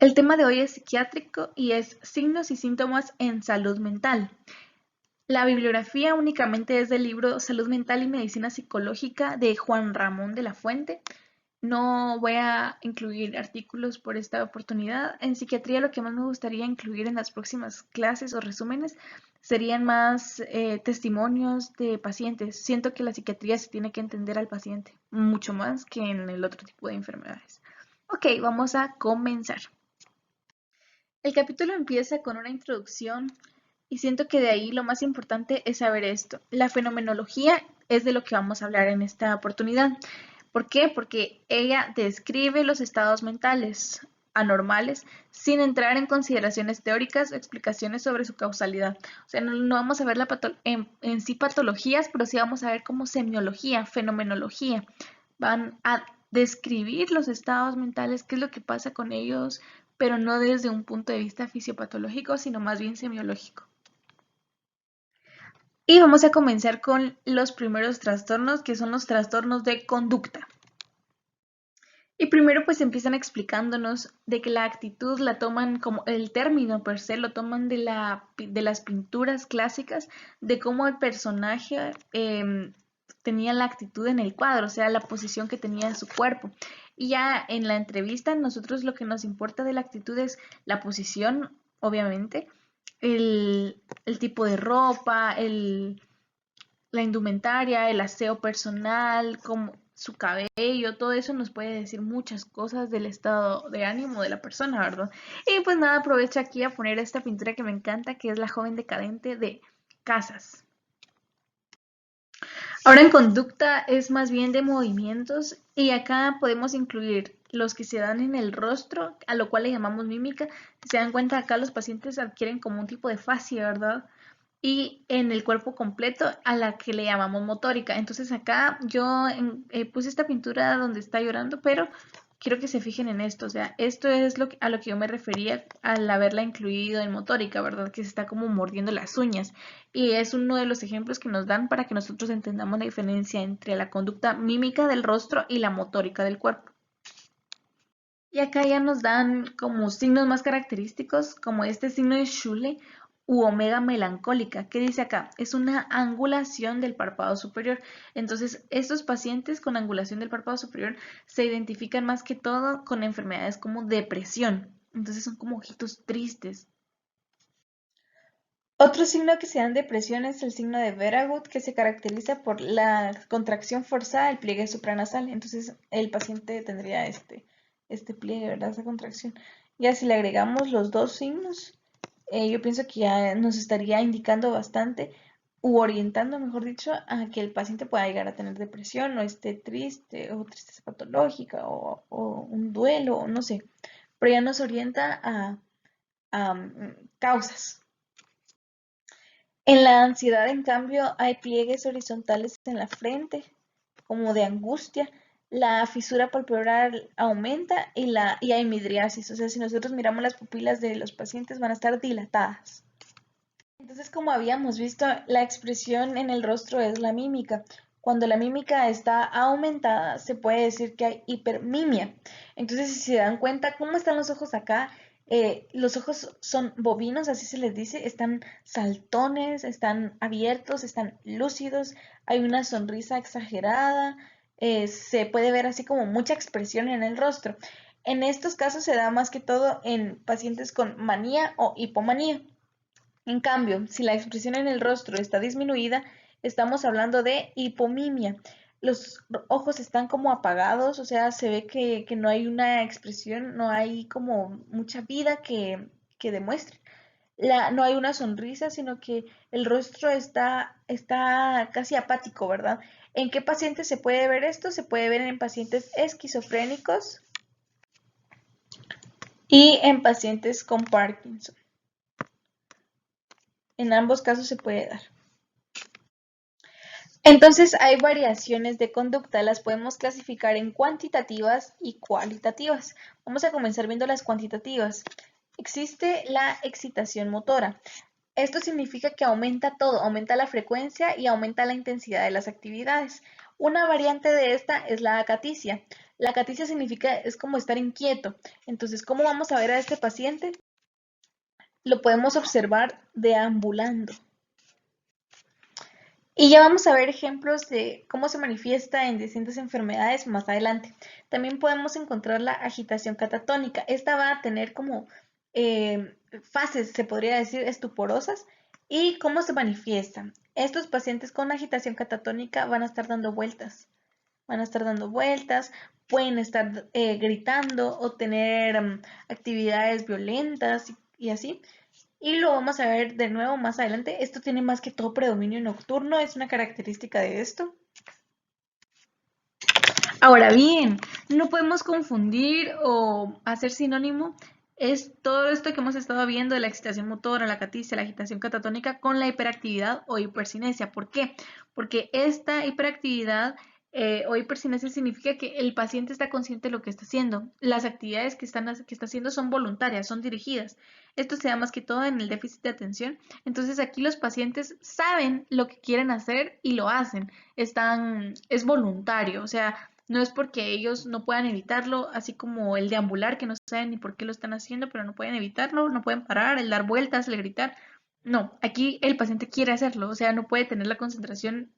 El tema de hoy es psiquiátrico y es signos y síntomas en salud mental. La bibliografía únicamente es del libro Salud Mental y Medicina Psicológica de Juan Ramón de la Fuente. No voy a incluir artículos por esta oportunidad. En psiquiatría lo que más me gustaría incluir en las próximas clases o resúmenes serían más testimonios de pacientes. Siento que la psiquiatría se tiene que entender al paciente mucho más que en el otro tipo de enfermedades. Ok, vamos a comenzar. El capítulo empieza con una introducción y siento que de ahí lo más importante es saber esto. La fenomenología es de lo que vamos a hablar en esta oportunidad. ¿Por qué? Porque ella describe los estados mentales anormales sin entrar en consideraciones teóricas o explicaciones sobre su causalidad. O sea, no vamos a ver en sí patologías, pero sí vamos a ver como semiología, fenomenología. Van a describir los estados mentales, qué es lo que pasa con ellos, pero no desde un punto de vista fisiopatológico, sino más bien semiológico. Y vamos a comenzar con los primeros trastornos, que son los trastornos de conducta. Y primero pues empiezan explicándonos de que la actitud la toman como el término per se, lo toman de las pinturas clásicas, de cómo el personaje tenía la actitud en el cuadro, o sea, la posición que tenía en su cuerpo. Y ya en la entrevista, nosotros lo que nos importa de la actitud es la posición, obviamente, el tipo de ropa, la indumentaria, el aseo personal, como su cabello, todo eso nos puede decir muchas cosas del estado de ánimo de la persona, ¿verdad? Y pues nada, aprovecho aquí a poner esta pintura que me encanta, que es La joven decadente de Casas. Ahora en conducta es más bien de movimientos y acá podemos incluir los que se dan en el rostro, a lo cual le llamamos mímica. Si se dan cuenta, acá los pacientes adquieren como un tipo de fascia, ¿verdad? Y en el cuerpo completo a la que le llamamos motórica. Entonces acá yo puse esta pintura donde está llorando, pero quiero que se fijen en esto. O sea, esto es a lo que yo me refería al haberla incluido en motórica, ¿verdad? Que se está como mordiendo las uñas. Y es uno de los ejemplos que nos dan para que nosotros entendamos la diferencia entre la conducta mímica del rostro y la motórica del cuerpo. Y acá ya nos dan como signos más característicos, como este signo de Schule u omega melancólica. ¿Qué dice acá? Es una angulación del párpado superior. Entonces, estos pacientes con angulación del párpado superior se identifican más que todo con enfermedades como depresión. Entonces, son como ojitos tristes. Otro signo que se da en depresión es el signo de Veragut, que se caracteriza por la contracción forzada del pliegue supranasal. Entonces, el paciente tendría este pliegue, ¿verdad? Esa contracción. Ya si le agregamos los dos signos, yo pienso que ya nos estaría indicando bastante, u orientando, mejor dicho, a que el paciente pueda llegar a tener depresión o esté triste o tristeza patológica o un duelo, o no sé. Pero ya nos orienta a causas. En la ansiedad, en cambio, hay pliegues horizontales en la frente, como de angustia. La fisura palpebral aumenta y hay midriasis. O sea, si nosotros miramos las pupilas de los pacientes, van a estar dilatadas. Entonces, como habíamos visto, la expresión en el rostro es la mímica. Cuando la mímica está aumentada, se puede decir que hay hipermimia. Entonces, si se dan cuenta, ¿cómo están los ojos acá? Los ojos son bovinos, así se les dice, están saltones, están abiertos, están lúcidos, hay una sonrisa exagerada, se puede ver así como mucha expresión en el rostro. En estos casos se da más que todo en pacientes con manía o hipomanía. En cambio, si la expresión en el rostro está disminuida, estamos hablando de hipomimia. Los ojos están como apagados, o sea, se ve que no hay una expresión, no hay como mucha vida que demuestre. No hay una sonrisa, sino que el rostro está casi apático, ¿verdad? ¿En qué pacientes se puede ver esto? Se puede ver en pacientes esquizofrénicos y en pacientes con Parkinson. En ambos casos se puede dar. Entonces hay variaciones de conducta, las podemos clasificar en cuantitativas y cualitativas. Vamos a comenzar viendo las cuantitativas. Existe la excitación motora. Esto significa que aumenta todo, aumenta la frecuencia y aumenta la intensidad de las actividades. Una variante de esta es la acaticia. La acaticia significa, es como estar inquieto. Entonces, ¿cómo vamos a ver a este paciente? Lo podemos observar deambulando. Y ya vamos a ver ejemplos de cómo se manifiesta en distintas enfermedades más adelante. También podemos encontrar la agitación catatónica. Esta va a tener como fases, se podría decir, estuporosas. ¿Y cómo se manifiesta? Estos pacientes con agitación catatónica van a estar dando vueltas. Van a estar dando vueltas, pueden estar gritando o tener actividades violentas y así. Y lo vamos a ver de nuevo más adelante. Esto tiene más que todo predominio nocturno, es una característica de esto. Ahora bien, no podemos confundir o hacer sinónimo es todo esto que hemos estado viendo de la excitación motora, la caticia, la agitación catatónica con la hiperactividad o hipercinesia. ¿Por qué? Porque esta hiperactividad o hipercinesia significa que el paciente está consciente de lo que está haciendo. Las actividades que está haciendo son voluntarias, son dirigidas. Esto se da más que todo en el déficit de atención. Entonces aquí los pacientes saben lo que quieren hacer y lo hacen. Es voluntario, o sea, no es porque ellos no puedan evitarlo, así como el deambular, que no saben ni por qué lo están haciendo, pero no pueden evitarlo, no pueden parar, el dar vueltas, el gritar. No, aquí el paciente quiere hacerlo, o sea, no puede tener la concentración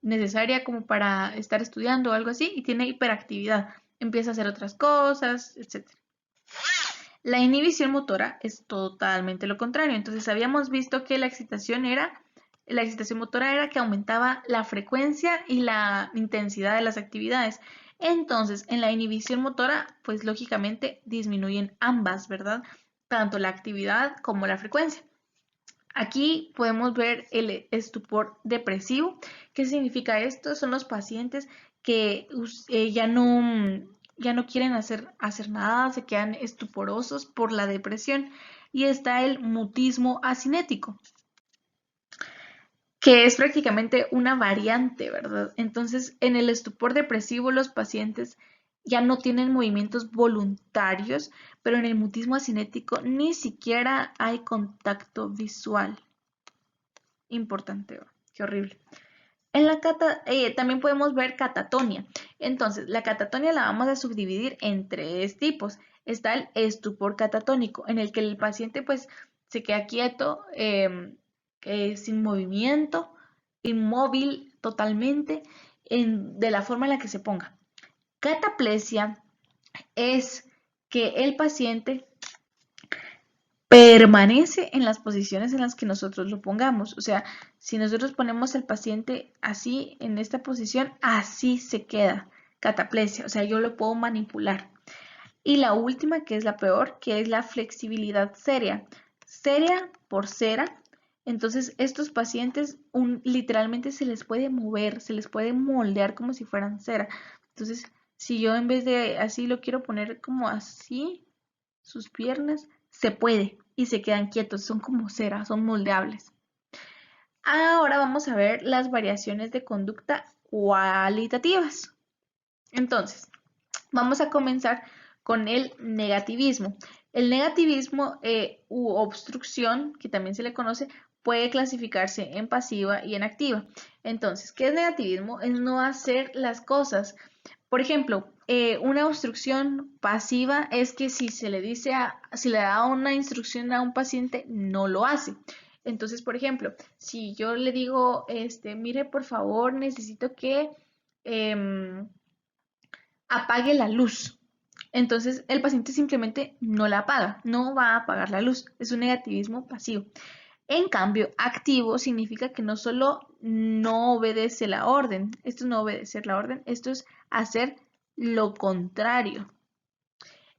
necesaria como para estar estudiando o algo así y tiene hiperactividad. Empieza a hacer otras cosas, etc. La inhibición motora es totalmente lo contrario. Entonces habíamos visto que la excitación motora era que aumentaba la frecuencia y la intensidad de las actividades. Entonces, en la inhibición motora, pues lógicamente disminuyen ambas, ¿verdad? Tanto la actividad como la frecuencia. Aquí podemos ver el estupor depresivo. ¿Qué significa esto? Son los pacientes que ya no quieren hacer nada, se quedan estuporosos por la depresión. Y está el mutismo asinético, que es prácticamente una variante, ¿verdad? Entonces, en el estupor depresivo los pacientes ya no tienen movimientos voluntarios, pero en el mutismo asinético ni siquiera hay contacto visual. Importante, qué horrible. En la también podemos ver catatonia. Entonces, la catatonia la vamos a subdividir en tres tipos. Está el estupor catatónico, en el que el paciente pues se queda quieto, sin movimiento, inmóvil totalmente, de la forma en la que se ponga. Cataplesia es que el paciente permanece en las posiciones en las que nosotros lo pongamos. O sea, si nosotros ponemos al paciente así, en esta posición, así se queda. Cataplesia, o sea, yo lo puedo manipular. Y la última, que es la peor, que es la flexibilidad sérea. Sérea por cera. Entonces, estos pacientes literalmente se les puede mover, se les puede moldear como si fueran cera. Entonces, si yo en vez de así lo quiero poner como así, sus piernas, se puede y se quedan quietos, son como cera, son moldeables. Ahora vamos a ver las variaciones de conducta cualitativas. Entonces, vamos a comenzar con el negativismo. El negativismo u obstrucción, que también se le conoce, puede clasificarse en pasiva y en activa. Entonces, ¿qué es negativismo? Es no hacer las cosas. Por ejemplo, una obstrucción pasiva es que si se le dice si le da una instrucción a un paciente, no lo hace. Entonces, por ejemplo, si yo le digo, mire, por favor, necesito que apague la luz. Entonces, el paciente simplemente no la apaga, no va a apagar la luz. Es un negativismo pasivo. En cambio, activo significa que no solo no obedece la orden, esto es no obedecer la orden, esto es hacer lo contrario.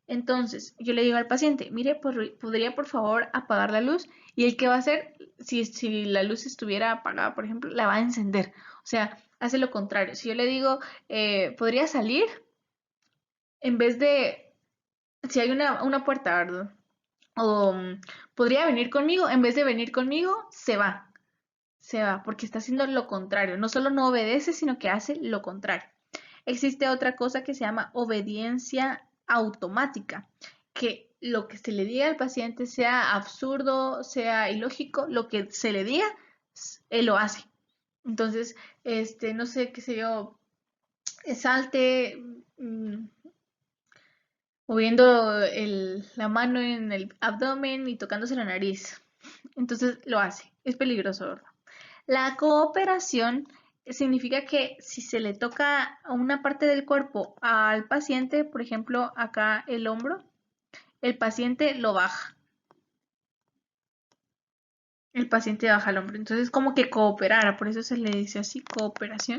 Entonces, yo le digo al paciente, mire, ¿podría por favor apagar la luz? Y el que va a hacer, si la luz estuviera apagada, por ejemplo, la va a encender. O sea, hace lo contrario. Si yo le digo, ¿podría salir? En vez de, si hay una puerta, ¿verdad? O podría venir conmigo, en vez de venir conmigo, se va. Se va, porque está haciendo lo contrario. No solo no obedece, sino que hace lo contrario. Existe otra cosa que se llama obediencia automática, que lo que se le diga al paciente sea absurdo, sea ilógico, lo que se le diga, él lo hace. Entonces, no sé, qué sé yo, salte moviendo la mano en el abdomen y tocándose la nariz. Entonces lo hace. Es peligroso, ¿verdad? La cooperación significa que si se le toca a una parte del cuerpo al paciente, por ejemplo, acá el hombro, el paciente lo baja. El paciente baja el hombro. Entonces, como que cooperara, por eso se le dice así, cooperación.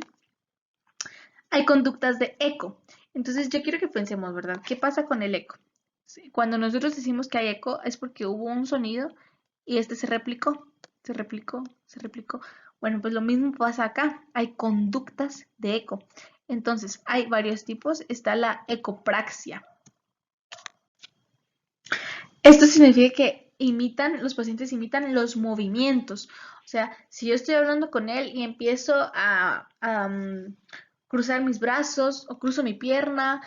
Hay conductas de eco. Entonces, yo quiero que pensemos, ¿verdad? ¿Qué pasa con el eco? Cuando nosotros decimos que hay eco es porque hubo un sonido y este se replicó, se replicó, se replicó. Bueno, pues lo mismo pasa acá. Hay conductas de eco. Entonces, hay varios tipos. Está la ecopraxia. Esto significa que los pacientes imitan los movimientos. O sea, si yo estoy hablando con él y empiezo a cruzar mis brazos o cruzo mi pierna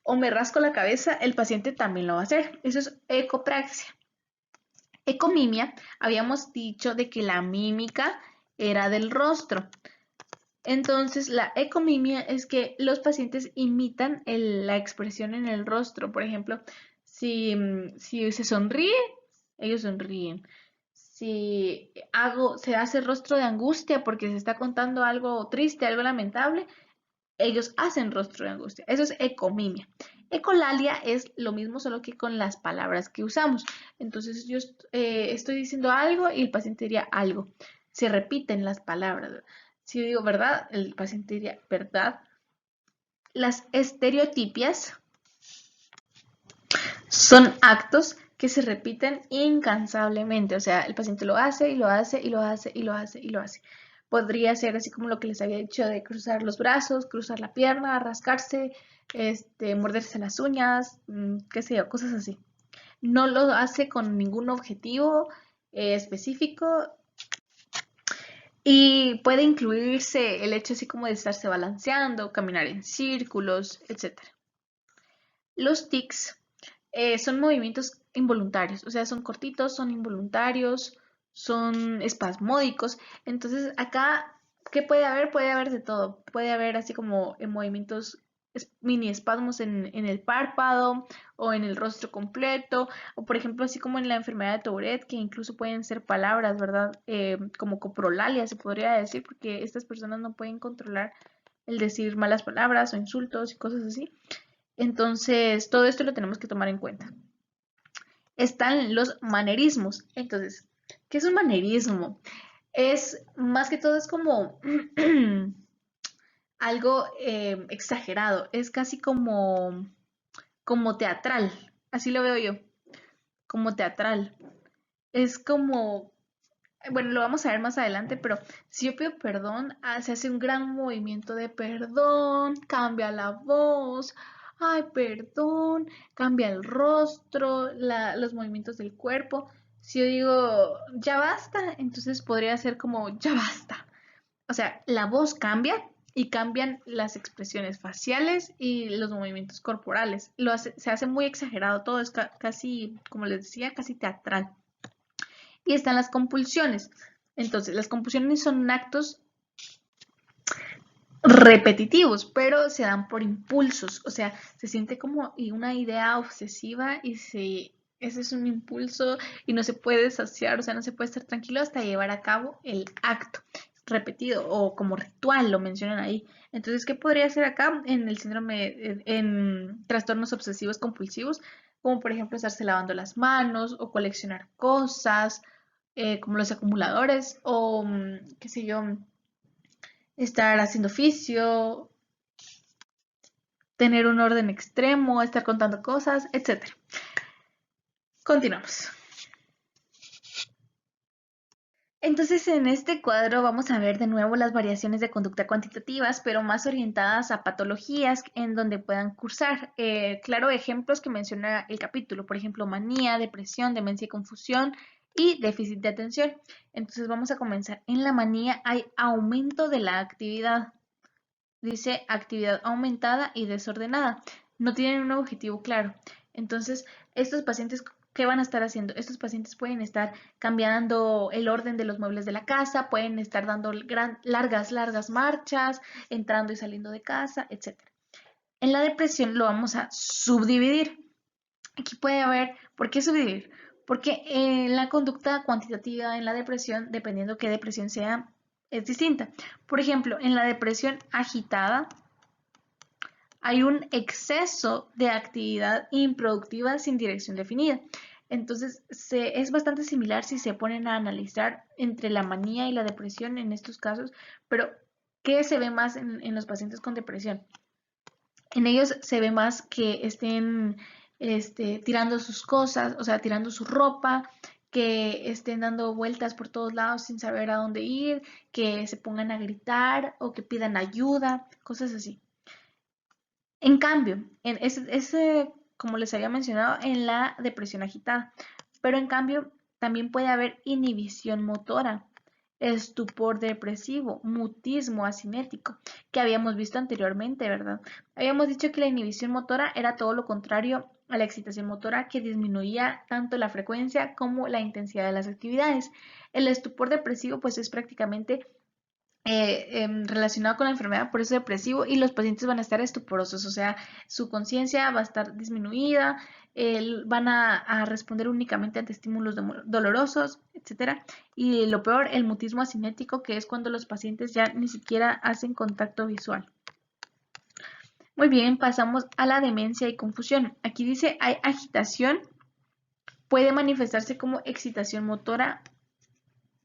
o me rasco la cabeza, el paciente también lo va a hacer. Eso es ecopraxia. Ecomimia, habíamos dicho de que la mímica era del rostro. Entonces, la ecomimia es que los pacientes imitan la expresión en el rostro. Por ejemplo, si se sonríe, ellos sonríen. Si se hace rostro de angustia porque se está contando algo triste, algo lamentable, ellos hacen rostro de angustia. Eso es ecomimia. Ecolalia es lo mismo, solo que con las palabras que usamos. Entonces, yo estoy diciendo algo y el paciente diría algo. Se repiten las palabras. Si yo digo verdad, el paciente diría verdad. Las estereotipias son actos que se repiten incansablemente. O sea, el paciente lo hace y lo hace y lo hace y lo hace y lo hace. Podría ser así como lo que les había dicho de cruzar los brazos, cruzar la pierna, rascarse, morderse las uñas, qué sé yo, cosas así. No lo hace con ningún objetivo específico y puede incluirse el hecho así como de estarse balanceando, caminar en círculos, etc. Los tics son movimientos involuntarios, o sea, son cortitos, son involuntarios, son espasmódicos. Entonces, acá, ¿qué puede haber? Puede haber de todo. Puede haber así como movimientos, mini espasmos en el párpado o en el rostro completo, o por ejemplo, así como en la enfermedad de Tourette, que incluso pueden ser palabras, ¿verdad? Como coprolalia, se podría decir, porque estas personas no pueden controlar el decir malas palabras o insultos y cosas así. Entonces, todo esto lo tenemos que tomar en cuenta. Están los manerismos. Entonces, ¿qué es un manerismo? Es más que todo es como algo exagerado, es casi como teatral, así lo veo yo, como teatral. Es como, bueno, lo vamos a ver más adelante, pero si yo pido perdón, se hace un gran movimiento de perdón, cambia la voz, ay, perdón, cambia el rostro, los movimientos del cuerpo. Si yo digo, ya basta, entonces podría ser como, ya basta. O sea, la voz cambia y cambian las expresiones faciales y los movimientos corporales. Se hace muy exagerado todo, es casi, como les decía, casi teatral. Y están las compulsiones. Entonces, las compulsiones son actos repetitivos, pero se dan por impulsos. O sea, se siente como una idea obsesiva y ese es un impulso y no se puede saciar, o sea, no se puede estar tranquilo hasta llevar a cabo el acto repetido o como ritual, lo mencionan ahí. Entonces, ¿qué podría ser acá en el síndrome, en trastornos obsesivos compulsivos? Como por ejemplo estarse lavando las manos o coleccionar cosas, como los acumuladores o, qué sé yo, estar haciendo oficio, tener un orden extremo, estar contando cosas, etc. Continuamos. Entonces, en este cuadro vamos a ver de nuevo las variaciones de conducta cuantitativas, pero más orientadas a patologías en donde puedan cursar. Claro, ejemplos que menciona el capítulo, por ejemplo, manía, depresión, demencia y confusión y déficit de atención. Entonces, vamos a comenzar. En la manía hay aumento de la actividad. Dice actividad aumentada y desordenada. No tienen un objetivo claro. Entonces, estos pacientes ¿qué van a estar haciendo? Estos pacientes pueden estar cambiando el orden de los muebles de la casa, pueden estar dando largas marchas, entrando y saliendo de casa, etc. En la depresión lo vamos a subdividir. Aquí puede haber, ¿por qué subdividir? Porque la conducta cuantitativa en la depresión, dependiendo qué depresión sea, es distinta. Por ejemplo, en la depresión agitada hay un exceso de actividad improductiva sin dirección definida. Entonces, es bastante similar si se ponen a analizar entre la manía y la depresión en estos casos, pero ¿qué se ve más en los pacientes con depresión? En ellos se ve más que estén tirando sus cosas, o sea, tirando su ropa, que estén dando vueltas por todos lados sin saber a dónde ir, que se pongan a gritar o que pidan ayuda, cosas así. En cambio, en como les había mencionado, en la depresión agitada, pero en cambio también puede haber inhibición motora, estupor depresivo, mutismo asinético, que habíamos visto anteriormente, ¿verdad? Habíamos dicho que la inhibición motora era todo lo contrario a la excitación motora, que disminuía tanto la frecuencia como la intensidad de las actividades. El estupor depresivo pues es prácticamente relacionado con la enfermedad, por eso depresivo, y los pacientes van a estar estuporosos, o sea, su conciencia va a estar disminuida, van a responder únicamente ante estímulos dolorosos, etcétera. Y lo peor, el mutismo asinético, que es cuando los pacientes ya ni siquiera hacen contacto visual. Muy bien, pasamos a la demencia y confusión. Aquí dice, hay agitación, puede manifestarse como excitación motora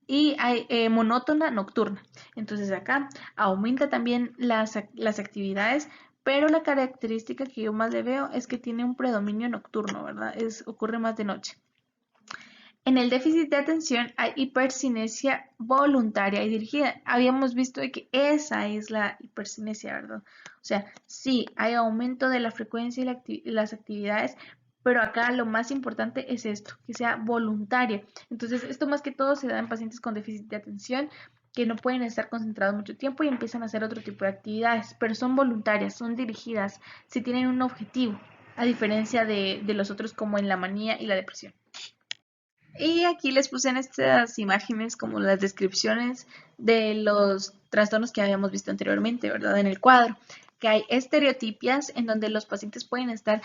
y hay monótona nocturna. Entonces acá aumenta también las actividades, pero la característica que yo más le veo es que tiene un predominio nocturno, ¿verdad? Ocurre más de noche. En el déficit de atención hay hipercinesia voluntaria y dirigida. Habíamos visto que esa es la hipercinesia, ¿verdad? O sea, sí, hay aumento de la frecuencia y las actividades, pero acá lo más importante es esto, que sea voluntaria. Entonces, esto más que todo se da en pacientes con déficit de atención que no pueden estar concentrados mucho tiempo y empiezan a hacer otro tipo de actividades, pero son voluntarias, son dirigidas, si tienen un objetivo, a diferencia de los otros como en la manía y la depresión. Y aquí les puse en estas imágenes como las descripciones de los trastornos que habíamos visto anteriormente, ¿verdad? En el cuadro, que hay estereotipias en donde los pacientes pueden estar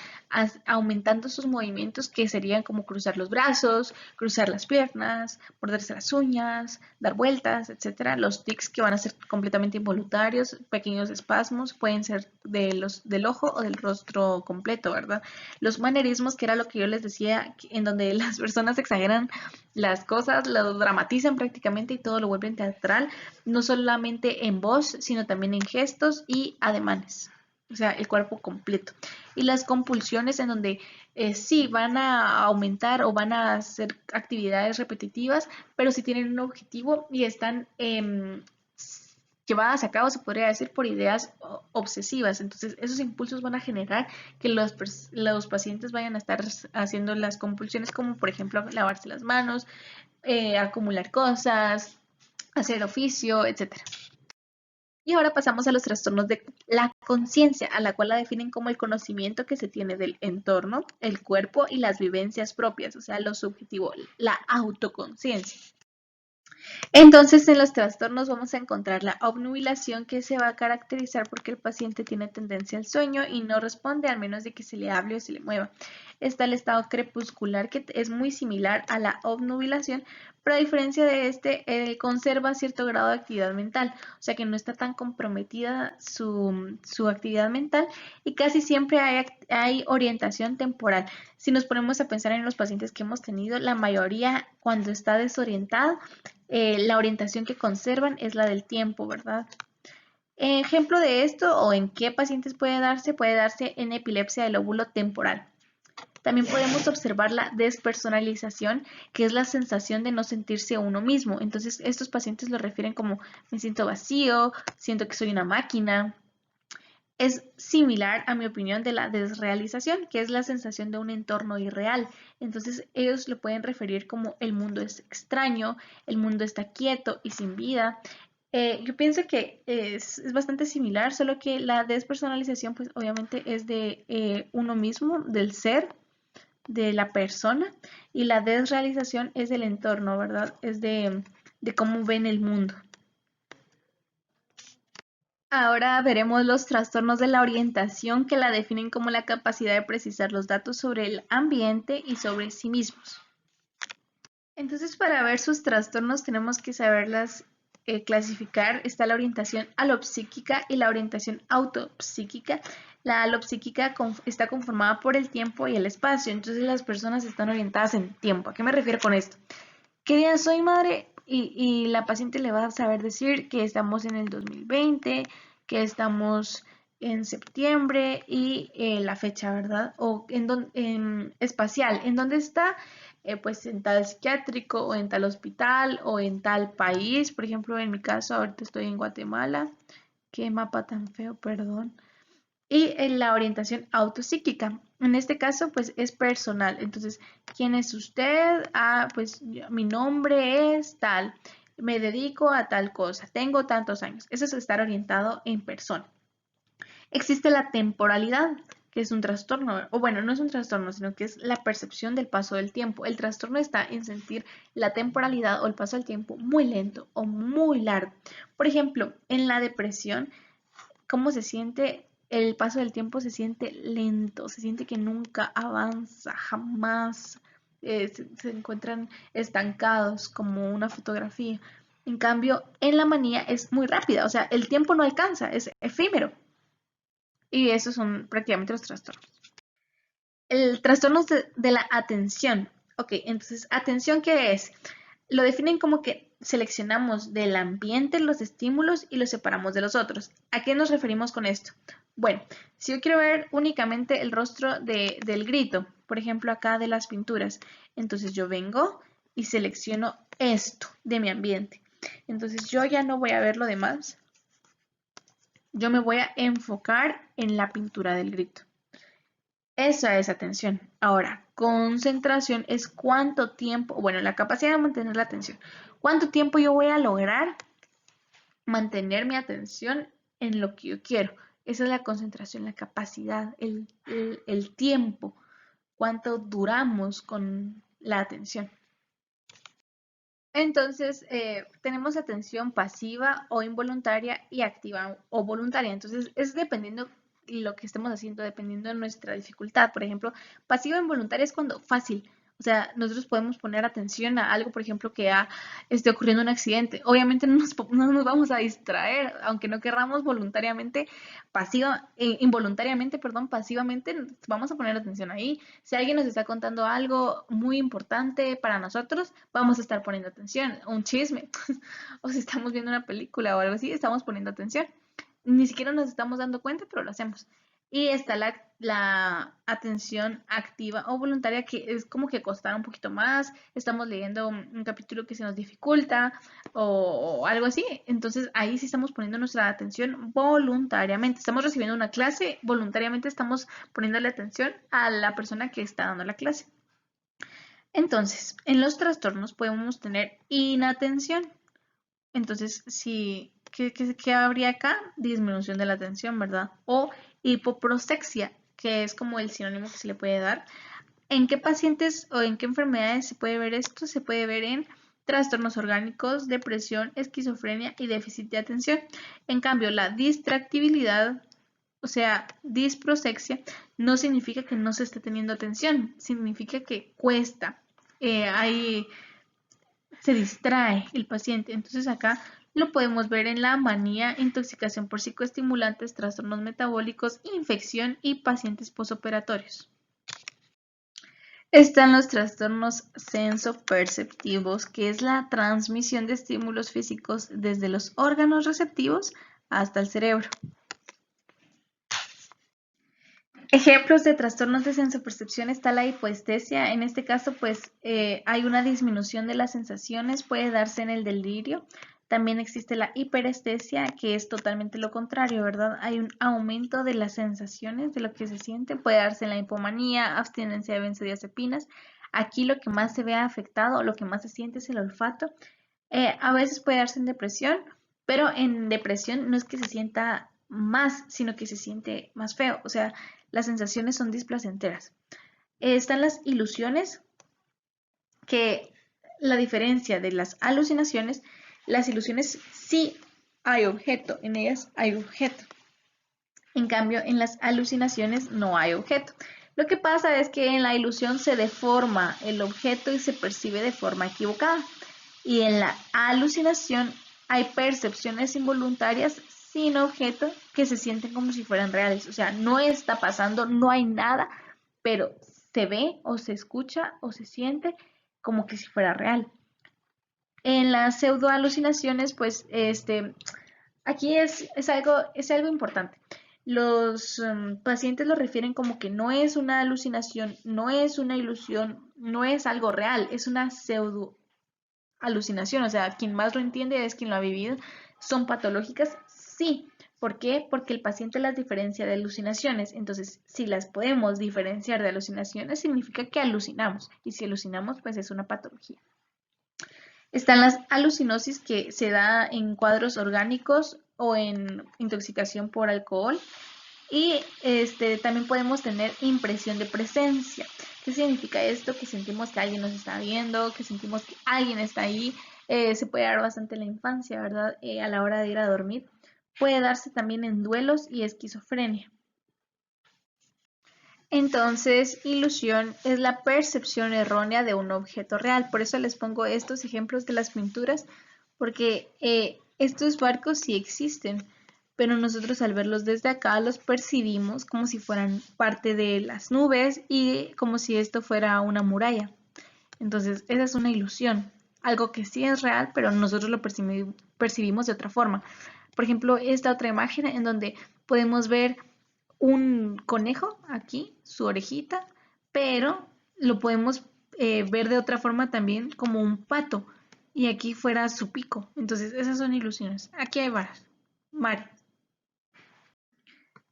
aumentando sus movimientos, que serían como cruzar los brazos, cruzar las piernas, morderse las uñas, dar vueltas, etcétera. Los tics que van a ser completamente involuntarios, pequeños espasmos, pueden ser del ojo o del rostro completo, ¿verdad? Los manerismos, que era lo que yo les decía, en donde las personas exageran las cosas, lo dramatizan prácticamente y todo lo vuelven teatral, no solamente en voz, sino también en gestos y ademanes, o sea, el cuerpo completo. Y las compulsiones en donde sí van a aumentar o van a hacer actividades repetitivas, pero si tienen un objetivo y están llevadas a cabo, se podría decir, por ideas obsesivas. Entonces, esos impulsos van a generar que los pacientes vayan a estar haciendo las compulsiones, como por ejemplo lavarse las manos, acumular cosas, hacer oficio, etc. Y ahora pasamos a los trastornos de la conciencia, a la cual la definen como el conocimiento que se tiene del entorno, el cuerpo y las vivencias propias, o sea, lo subjetivo, la autoconciencia. Entonces, en los trastornos vamos a encontrar la obnubilación, que se va a caracterizar porque el paciente tiene tendencia al sueño y no responde al menos de que se le hable o se le mueva. Está el estado crepuscular, que es muy similar a la obnubilación, pero a diferencia de este, conserva cierto grado de actividad mental, o sea que no está tan comprometida su actividad mental y casi siempre hay orientación temporal. Si nos ponemos a pensar en los pacientes que hemos tenido, la mayoría cuando está desorientado, la orientación que conservan es la del tiempo, ¿verdad? Ejemplo de esto o en qué pacientes puede darse en epilepsia del lóbulo temporal. También podemos observar la despersonalización, que es la sensación de no sentirse uno mismo. Entonces, estos pacientes lo refieren como me siento vacío, siento que soy una máquina. Es similar, a mi opinión, de la desrealización, que es la sensación de un entorno irreal. Entonces, ellos lo pueden referir como el mundo es extraño, el mundo está quieto y sin vida. Yo pienso que es bastante similar, solo que la despersonalización, pues obviamente es de uno mismo, del ser, de la persona y la desrealización es del entorno, ¿verdad? Es de cómo ven el mundo. Ahora veremos los trastornos de la orientación que la definen como la capacidad de precisar los datos sobre el ambiente y sobre sí mismos. Entonces, para ver sus trastornos tenemos que saberlas clasificar. Está la orientación alopsíquica y la orientación autopsíquica. La alopsíquica está conformada por el tiempo y el espacio. Entonces, las personas están orientadas en tiempo. ¿A qué me refiero con esto? ¿Qué día soy, madre? Y la paciente le va a saber decir que estamos en el 2020, que estamos en septiembre y la fecha, ¿verdad? O en espacial, ¿en dónde está? Pues en tal psiquiátrico o en tal hospital o en tal país. Por ejemplo, en mi caso, ahorita estoy en Guatemala. Qué mapa tan feo, perdón. Y en la orientación autopsíquica. En este caso, pues es personal. Entonces, ¿quién es usted? Ah, pues mi nombre es tal. Me dedico a tal cosa. Tengo tantos años. Eso es estar orientado en persona. Existe la temporalidad, que es un trastorno, o bueno, no es un trastorno, sino que es la percepción del paso del tiempo. El trastorno está en sentir la temporalidad o el paso del tiempo muy lento o muy largo. Por ejemplo, en la depresión, ¿cómo se siente? El paso del tiempo se siente lento, se siente que nunca avanza, jamás se encuentran estancados como una fotografía. En cambio, en la manía es muy rápida, o sea, el tiempo no alcanza, es efímero. Y esos son prácticamente los trastornos. El trastorno de la atención. Ok, entonces, ¿atención qué es? Lo definen como que seleccionamos del ambiente los estímulos y los separamos de los otros. ¿A qué nos referimos con esto? Bueno, si yo quiero ver únicamente el rostro del grito, por ejemplo acá de las pinturas, entonces yo vengo y selecciono esto de mi ambiente. Entonces yo ya no voy a ver lo demás, yo me voy a enfocar en la pintura del grito. Esa es atención. Ahora, concentración es cuánto tiempo, bueno, la capacidad de mantener la atención. ¿Cuánto tiempo yo voy a lograr mantener mi atención en lo que yo quiero? Esa es la concentración, la capacidad, el tiempo, cuánto duramos con la atención. Entonces, tenemos atención pasiva o involuntaria y activa o voluntaria. Entonces, es dependiendo lo que estemos haciendo, dependiendo de nuestra dificultad. Por ejemplo, pasiva o involuntaria es cuando fácil. O sea, nosotros podemos poner atención a algo, por ejemplo, que esté ocurriendo un accidente. Obviamente no nos vamos a distraer, aunque no querramos voluntariamente, involuntariamente, perdón, pasivamente, vamos a poner atención ahí. Si alguien nos está contando algo muy importante para nosotros, vamos a estar poniendo atención. Un chisme, o si estamos viendo una película o algo así, estamos poniendo atención. Ni siquiera nos estamos dando cuenta, pero lo hacemos. Y está la atención activa o voluntaria, que es como que costar un poquito más. Estamos leyendo un capítulo que se nos dificulta o algo así. Entonces ahí sí estamos poniendo nuestra atención voluntariamente. Estamos recibiendo una clase, voluntariamente estamos poniéndole atención a la persona que está dando la clase. Entonces, en los trastornos podemos tener inatención. Entonces, ¿qué habría acá? Disminución de la atención, ¿verdad? O hipoprosexia, que es como el sinónimo que se le puede dar. ¿En qué pacientes o en qué enfermedades se puede ver esto? Se puede ver en trastornos orgánicos, depresión, esquizofrenia y déficit de atención. En cambio, la distractibilidad, o sea, disprosexia, no significa que no se esté teniendo atención, significa que cuesta. Se distrae el paciente. Entonces acá lo podemos ver en la manía, intoxicación por psicoestimulantes, trastornos metabólicos, infección y pacientes posoperatorios. Están los trastornos sensoperceptivos, que es la transmisión de estímulos físicos desde los órganos receptivos hasta el cerebro. Ejemplos de trastornos de sensopercepción está la hipoestesia. En este caso, pues hay una disminución de las sensaciones, puede darse en el delirio. También existe la hiperestesia, que es totalmente lo contrario, ¿verdad? Hay un aumento de las sensaciones, de lo que se siente. Puede darse en la hipomanía, abstinencia de benzodiazepinas. Aquí lo que más se ve afectado, lo que más se siente es el olfato. A veces puede darse en depresión, pero en depresión no es que se sienta más, sino que se siente más feo. O sea, las sensaciones son displacenteras. Están las ilusiones, que la diferencia de las ilusiones sí hay objeto, en ellas hay objeto. En cambio, en las alucinaciones no hay objeto. Lo que pasa es que en la ilusión se deforma el objeto y se percibe de forma equivocada. Y en la alucinación hay percepciones involuntarias sin objeto que se sienten como si fueran reales. O sea, no está pasando, no hay nada, pero se ve o se escucha o se siente como que si fuera real. En las pseudoalucinaciones, pues, aquí es algo importante. Los pacientes lo refieren como que no es una alucinación, no es una ilusión, no es algo real, es una pseudo alucinación. O sea, quien más lo entiende es quien lo ha vivido. ¿Son patológicas? Sí. ¿Por qué? Porque el paciente las diferencia de alucinaciones. Entonces, si las podemos diferenciar de alucinaciones, significa que alucinamos. Y si alucinamos, pues es una patología. Están las alucinosis, que se da en cuadros orgánicos o en intoxicación por alcohol. Y también podemos tener impresión de presencia. ¿Qué significa esto? Que sentimos que alguien nos está viendo, que sentimos que alguien está ahí. Se puede dar bastante en la infancia, ¿verdad? A la hora de ir a dormir. Puede darse también en duelos y esquizofrenia. Entonces, ilusión es la percepción errónea de un objeto real. Por eso les pongo estos ejemplos de las pinturas, porque estos barcos sí existen, pero nosotros al verlos desde acá los percibimos como si fueran parte de las nubes y como si esto fuera una muralla. Entonces, esa es una ilusión, algo que sí es real, pero nosotros lo percibimos de otra forma. Por ejemplo, esta otra imagen en donde podemos ver un conejo aquí, su orejita, pero lo podemos ver de otra forma también como un pato y aquí fuera su pico. Entonces, esas son ilusiones. Aquí hay varias.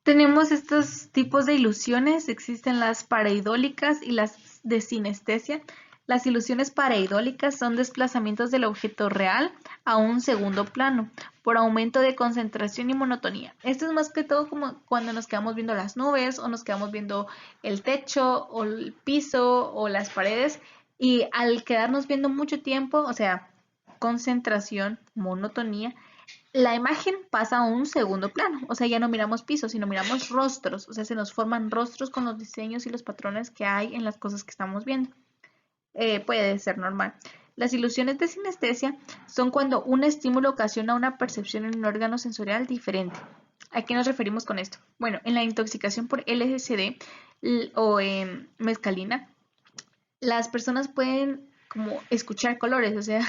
Tenemos estos tipos de ilusiones, existen las pareidólicas y las de sinestesia. Las ilusiones pareidólicas son desplazamientos del objeto real a un segundo plano por aumento de concentración y monotonía. Esto es más que todo como cuando nos quedamos viendo las nubes o nos quedamos viendo el techo o el piso o las paredes y al quedarnos viendo mucho tiempo, o sea, concentración, monotonía, la imagen pasa a un segundo plano, o sea, ya no miramos pisos, sino miramos rostros, o sea, se nos forman rostros con los diseños y los patrones que hay en las cosas que estamos viendo. Puede ser normal. Las ilusiones de sinestesia son cuando un estímulo ocasiona una percepción en un órgano sensorial diferente. ¿A qué nos referimos con esto? Bueno, en la intoxicación por LSD o mescalina, las personas pueden como escuchar colores, o sea,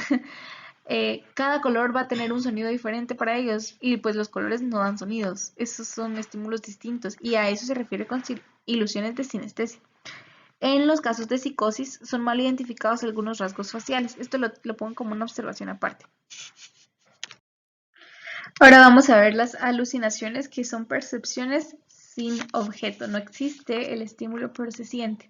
cada color va a tener un sonido diferente para ellos y pues los colores no dan sonidos, esos son estímulos distintos y a eso se refiere con ilusiones de sinestesia. En los casos de psicosis son mal identificados algunos rasgos faciales, esto lo pongo como una observación aparte. Ahora vamos a ver las alucinaciones, que son percepciones sin objeto, no existe el estímulo pero se siente.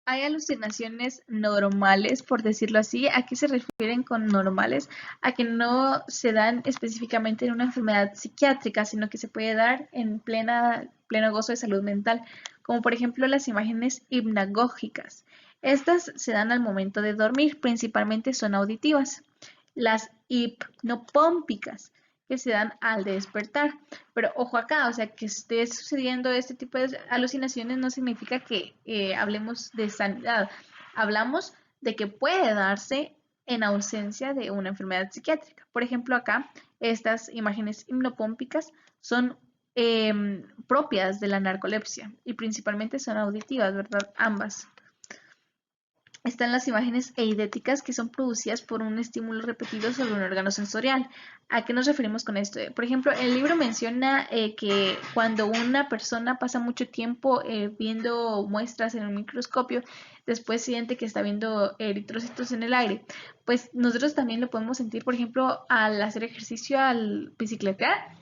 Hay alucinaciones normales, por decirlo así. ¿A qué se refieren con normales? A que no se dan específicamente en una enfermedad psiquiátrica, sino que se puede dar en pleno gozo de salud mental, como por ejemplo las imágenes hipnagógicas. Estas se dan al momento de dormir, principalmente son auditivas. Las hipnopómpicas, que se dan al despertar. Pero ojo acá, o sea, que esté sucediendo este tipo de alucinaciones no significa que hablemos de sanidad. Hablamos de que puede darse en ausencia de una enfermedad psiquiátrica. Por ejemplo, acá, estas imágenes hipnopómpicas son propias de la narcolepsia y principalmente son auditivas, ¿verdad? Ambas. Están las imágenes eidéticas, que son producidas por un estímulo repetido sobre un órgano sensorial. ¿A qué nos referimos con esto? Por ejemplo, el libro menciona que cuando una persona pasa mucho tiempo viendo muestras en un microscopio, después siente que está viendo eritrocitos en el aire. Pues nosotros también lo podemos sentir, por ejemplo, al hacer ejercicio, al bicicletear.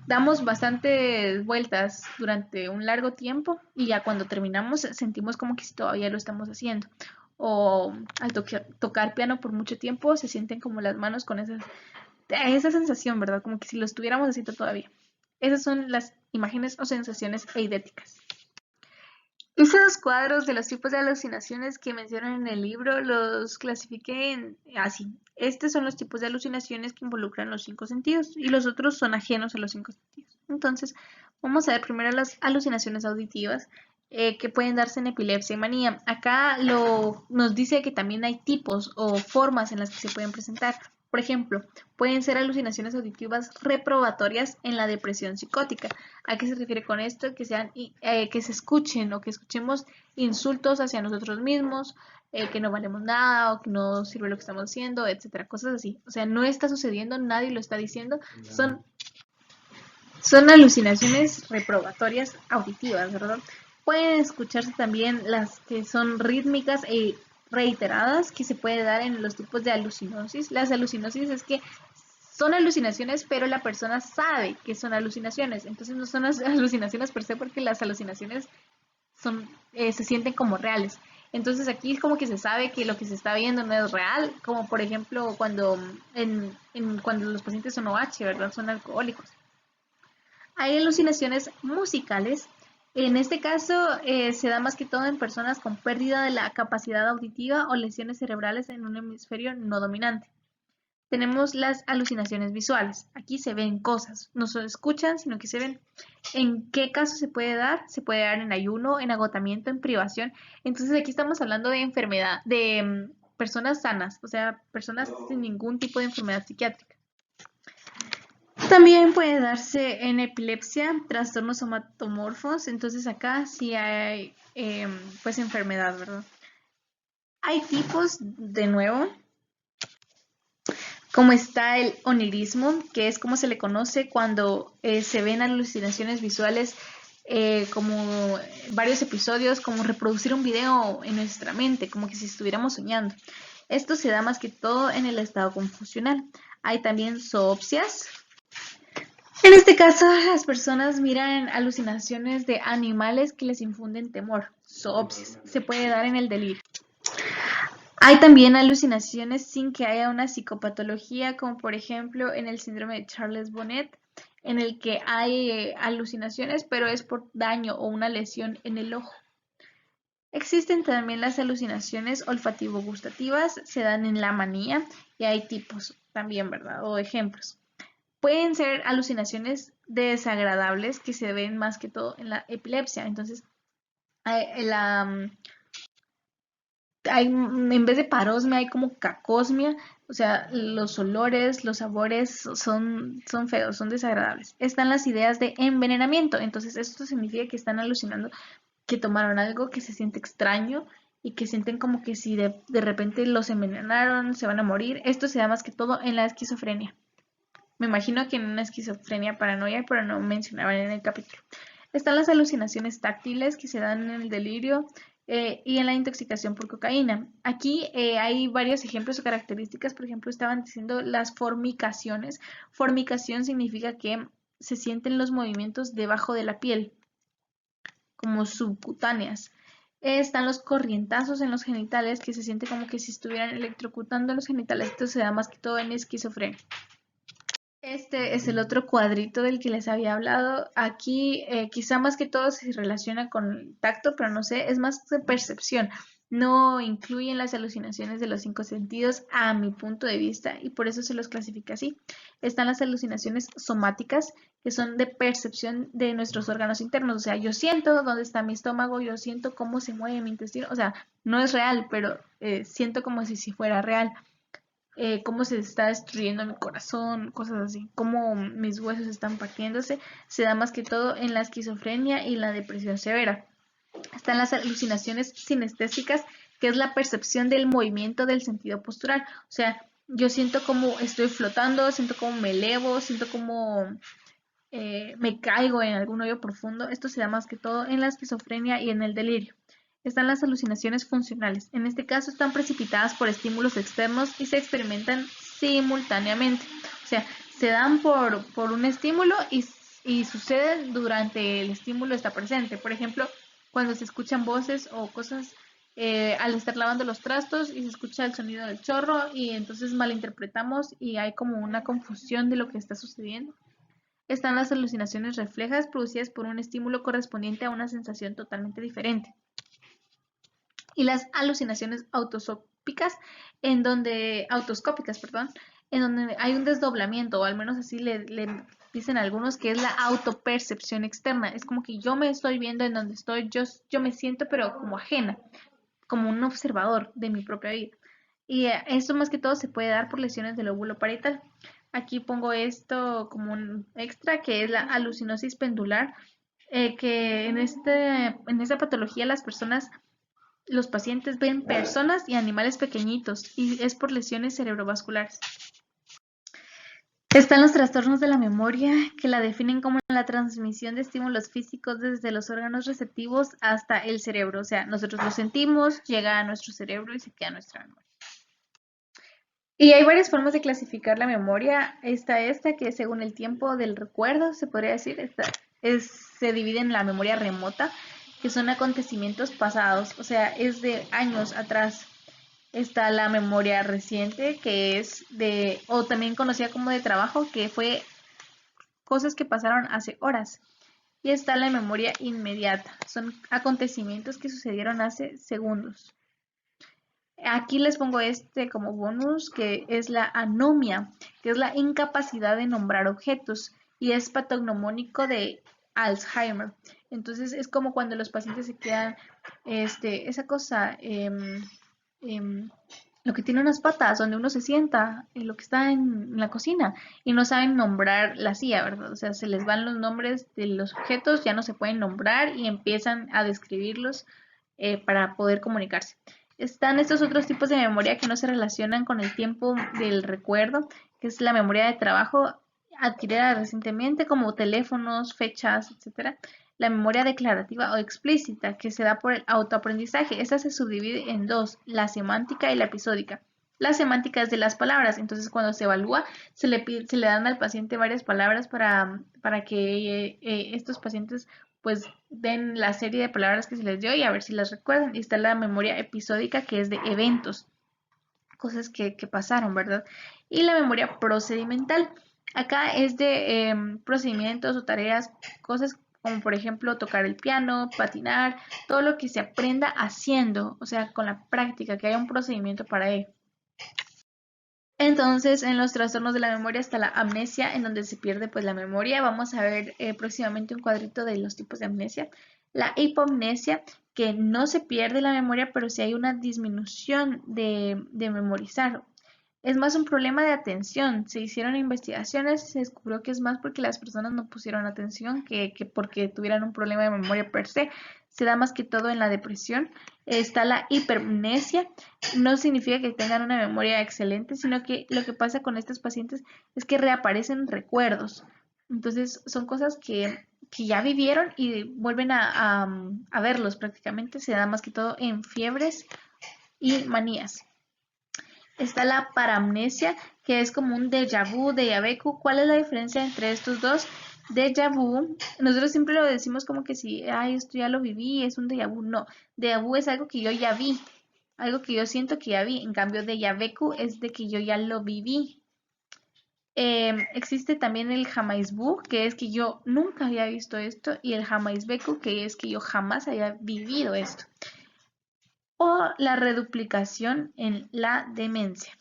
Damos bastantes vueltas durante un largo tiempo y ya cuando terminamos sentimos como que si todavía lo estamos haciendo. O al tocar piano por mucho tiempo se sienten como las manos con esa sensación, ¿verdad? Como que si lo estuviéramos haciendo todavía. Esas son las imágenes o sensaciones eidéticas. Hice dos cuadros de los tipos de alucinaciones que mencionan en el libro, los clasifiqué así. Estos son los tipos de alucinaciones que involucran los cinco sentidos y los otros son ajenos a los cinco sentidos. Entonces, vamos a ver primero las alucinaciones auditivas que pueden darse en epilepsia y manía. Acá nos dice que también hay tipos o formas en las que se pueden presentar. Por ejemplo, pueden ser alucinaciones auditivas reprobatorias en la depresión psicótica. ¿A qué se refiere con esto? Que que se escuchen o que escuchemos insultos hacia nosotros mismos, que no valemos nada o que no sirve lo que estamos haciendo, etcétera, cosas así. O sea, no está sucediendo, nadie lo está diciendo, son alucinaciones reprobatorias auditivas, ¿verdad? Pueden escucharse también las que son rítmicas e reiteradas, que se puede dar en los tipos de alucinosis. Las alucinosis es que son alucinaciones, pero la persona sabe que son alucinaciones. Entonces no son alucinaciones per se porque las alucinaciones se sienten como reales. Entonces aquí es como que se sabe que lo que se está viendo no es real, como por ejemplo cuando los pacientes son OH, ¿verdad? Son alcohólicos. Hay alucinaciones musicales. En este caso se da más que todo en personas con pérdida de la capacidad auditiva o lesiones cerebrales en un hemisferio no dominante. Tenemos las alucinaciones visuales. Aquí se ven cosas, no solo escuchan, sino que se ven. ¿En qué caso se puede dar? Se puede dar en ayuno, en agotamiento, en privación. Entonces aquí estamos hablando de enfermedad, de personas sanas, o sea, personas sin ningún tipo de enfermedad psiquiátrica. También puede darse en epilepsia, trastornos somatomorfos, entonces acá sí hay pues enfermedad, ¿verdad? Hay tipos, de nuevo, como está el onirismo, que es como se le conoce cuando se ven alucinaciones visuales como varios episodios, como reproducir un video en nuestra mente, como que si estuviéramos soñando. Esto se da más que todo en el estado confusional. Hay también zoopsias. En este caso, las personas miran alucinaciones de animales que les infunden temor. Zoopsias. Se puede dar en el delirio. Hay también alucinaciones sin que haya una psicopatología, como por ejemplo en el síndrome de Charles Bonnet, en el que hay alucinaciones, pero es por daño o una lesión en el ojo. Existen también las alucinaciones olfativo-gustativas, se dan en la manía y hay tipos también, ¿verdad? O ejemplos. Pueden ser alucinaciones desagradables que se ven más que todo en la epilepsia. Entonces, en vez de parosmia hay como cacosmia, o sea, los olores, los sabores son feos, son desagradables. Están las ideas de envenenamiento, entonces esto significa que están alucinando que tomaron algo que se siente extraño y que sienten como que si de repente los envenenaron, se van a morir. Esto se da más que todo en la esquizofrenia. Me imagino que en una esquizofrenia paranoia, pero no mencionaban en el capítulo. Están las alucinaciones táctiles que se dan en el delirio y en la intoxicación por cocaína. Aquí hay varios ejemplos o características. Por ejemplo, estaban diciendo las formicaciones. Formicación significa que se sienten los movimientos debajo de la piel, como subcutáneas. Están los corrientazos en los genitales, que se siente como que si estuvieran electrocutando los genitales. Esto se da más que todo en esquizofrenia. Este es el otro cuadrito del que les había hablado. Aquí quizá más que todo se relaciona con el tacto, pero no sé, es más de percepción. No incluyen las alucinaciones de los cinco sentidos a mi punto de vista y por eso se los clasifica así. Están las alucinaciones somáticas, que son de percepción de nuestros órganos internos. O sea, yo siento dónde está mi estómago, yo siento cómo se mueve mi intestino. O sea, no es real, pero siento como si fuera real. Cómo se está destruyendo mi corazón, cosas así, cómo mis huesos están partiéndose, se da más que todo en la esquizofrenia y la depresión severa. Están las alucinaciones sinestésicas, que es la percepción del movimiento del sentido postural. O sea, yo siento como estoy flotando, siento como me elevo, siento como me caigo en algún hoyo profundo. Esto se da más que todo en la esquizofrenia y en el delirio. Están las alucinaciones funcionales. En este caso están precipitadas por estímulos externos y se experimentan simultáneamente. O sea, se dan por un estímulo y suceden durante el estímulo está presente. Por ejemplo, cuando se escuchan voces o cosas al estar lavando los trastos y se escucha el sonido del chorro y entonces malinterpretamos y hay como una confusión de lo que está sucediendo. Están las alucinaciones reflejas producidas por un estímulo correspondiente a una sensación totalmente diferente. y las alucinaciones autoscópicas, perdón, en donde hay un desdoblamiento, o al menos así le dicen algunos, que es la autopercepción externa. Es como que yo me estoy viendo en donde estoy, yo me siento pero como ajena, como un observador de mi propia vida. Y esto más que todo se puede dar por lesiones del lóbulo parietal. Aquí pongo esto como un extra, que es la alucinosis pendular, que en esta patología los pacientes ven personas y animales pequeñitos y es por lesiones cerebrovasculares. Están los trastornos de la memoria, que la definen como la transmisión de estímulos físicos desde los órganos receptivos hasta el cerebro. O sea, nosotros lo sentimos, llega a nuestro cerebro y se queda en nuestra memoria. Y hay varias formas de clasificar la memoria. Esta que según el tiempo del recuerdo, se podría decir, se divide en la memoria remota, que son acontecimientos pasados, o sea, es de años atrás. Está la memoria reciente, que es o también conocida como de trabajo, que fue cosas que pasaron hace horas. Y está la memoria inmediata, son acontecimientos que sucedieron hace segundos. Aquí les pongo como bonus, que es la anomia, que es la incapacidad de nombrar objetos y es patognomónico de Alzheimer. Entonces es como cuando los pacientes se quedan, esa cosa, lo que tiene unas patas, donde uno se sienta, lo que está en la cocina y no saben nombrar la silla, ¿verdad? O sea, se les van los nombres de los objetos, ya no se pueden nombrar y empiezan a describirlos para poder comunicarse. Están estos otros tipos de memoria que no se relacionan con el tiempo del recuerdo, que es la memoria de trabajo adquirida recientemente, como teléfonos, fechas, etcétera. La memoria declarativa o explícita, que se da por el autoaprendizaje. Esta se subdivide en dos, la semántica y la episódica. La semántica es de las palabras, entonces cuando se evalúa se le dan al paciente varias palabras para que estos pacientes pues den la serie de palabras que se les dio y a ver si las recuerdan. Y está la memoria episódica, que es de eventos, cosas que pasaron, ¿verdad? Y la memoria procedimental. Acá es de procedimientos o tareas, cosas como por ejemplo tocar el piano, patinar, todo lo que se aprenda haciendo, o sea, con la práctica, que haya un procedimiento para ello. Entonces, en los trastornos de la memoria está la amnesia, en donde se pierde pues la memoria. Vamos a ver próximamente un cuadrito de los tipos de amnesia. La hipomnesia, que no se pierde la memoria, pero sí hay una disminución de memorizar. Es más un problema de atención. Se hicieron investigaciones, se descubrió que es más porque las personas no pusieron atención que porque tuvieran un problema de memoria per se. Se da más que todo en la depresión. Está la hipermnesia. No significa que tengan una memoria excelente, sino que lo que pasa con estos pacientes es que reaparecen recuerdos. Entonces son cosas que ya vivieron y vuelven a verlos prácticamente. Se da más que todo en fiebres y manías. Está la paramnesia, que es como un déjà vu, déjà vu. ¿Cuál es la diferencia entre estos dos? Déjà vu, nosotros siempre lo decimos como que si, ay, esto ya lo viví, es un déjà vu. No, déjà vu es algo que yo ya vi, algo que yo siento que ya vi. En cambio, déjà vu es de que yo ya lo viví. Existe también el jamais vu, que es que yo nunca había visto esto, y el jamais vécu, que es que yo jamás había vivido esto. O la reduplicación en la demencia.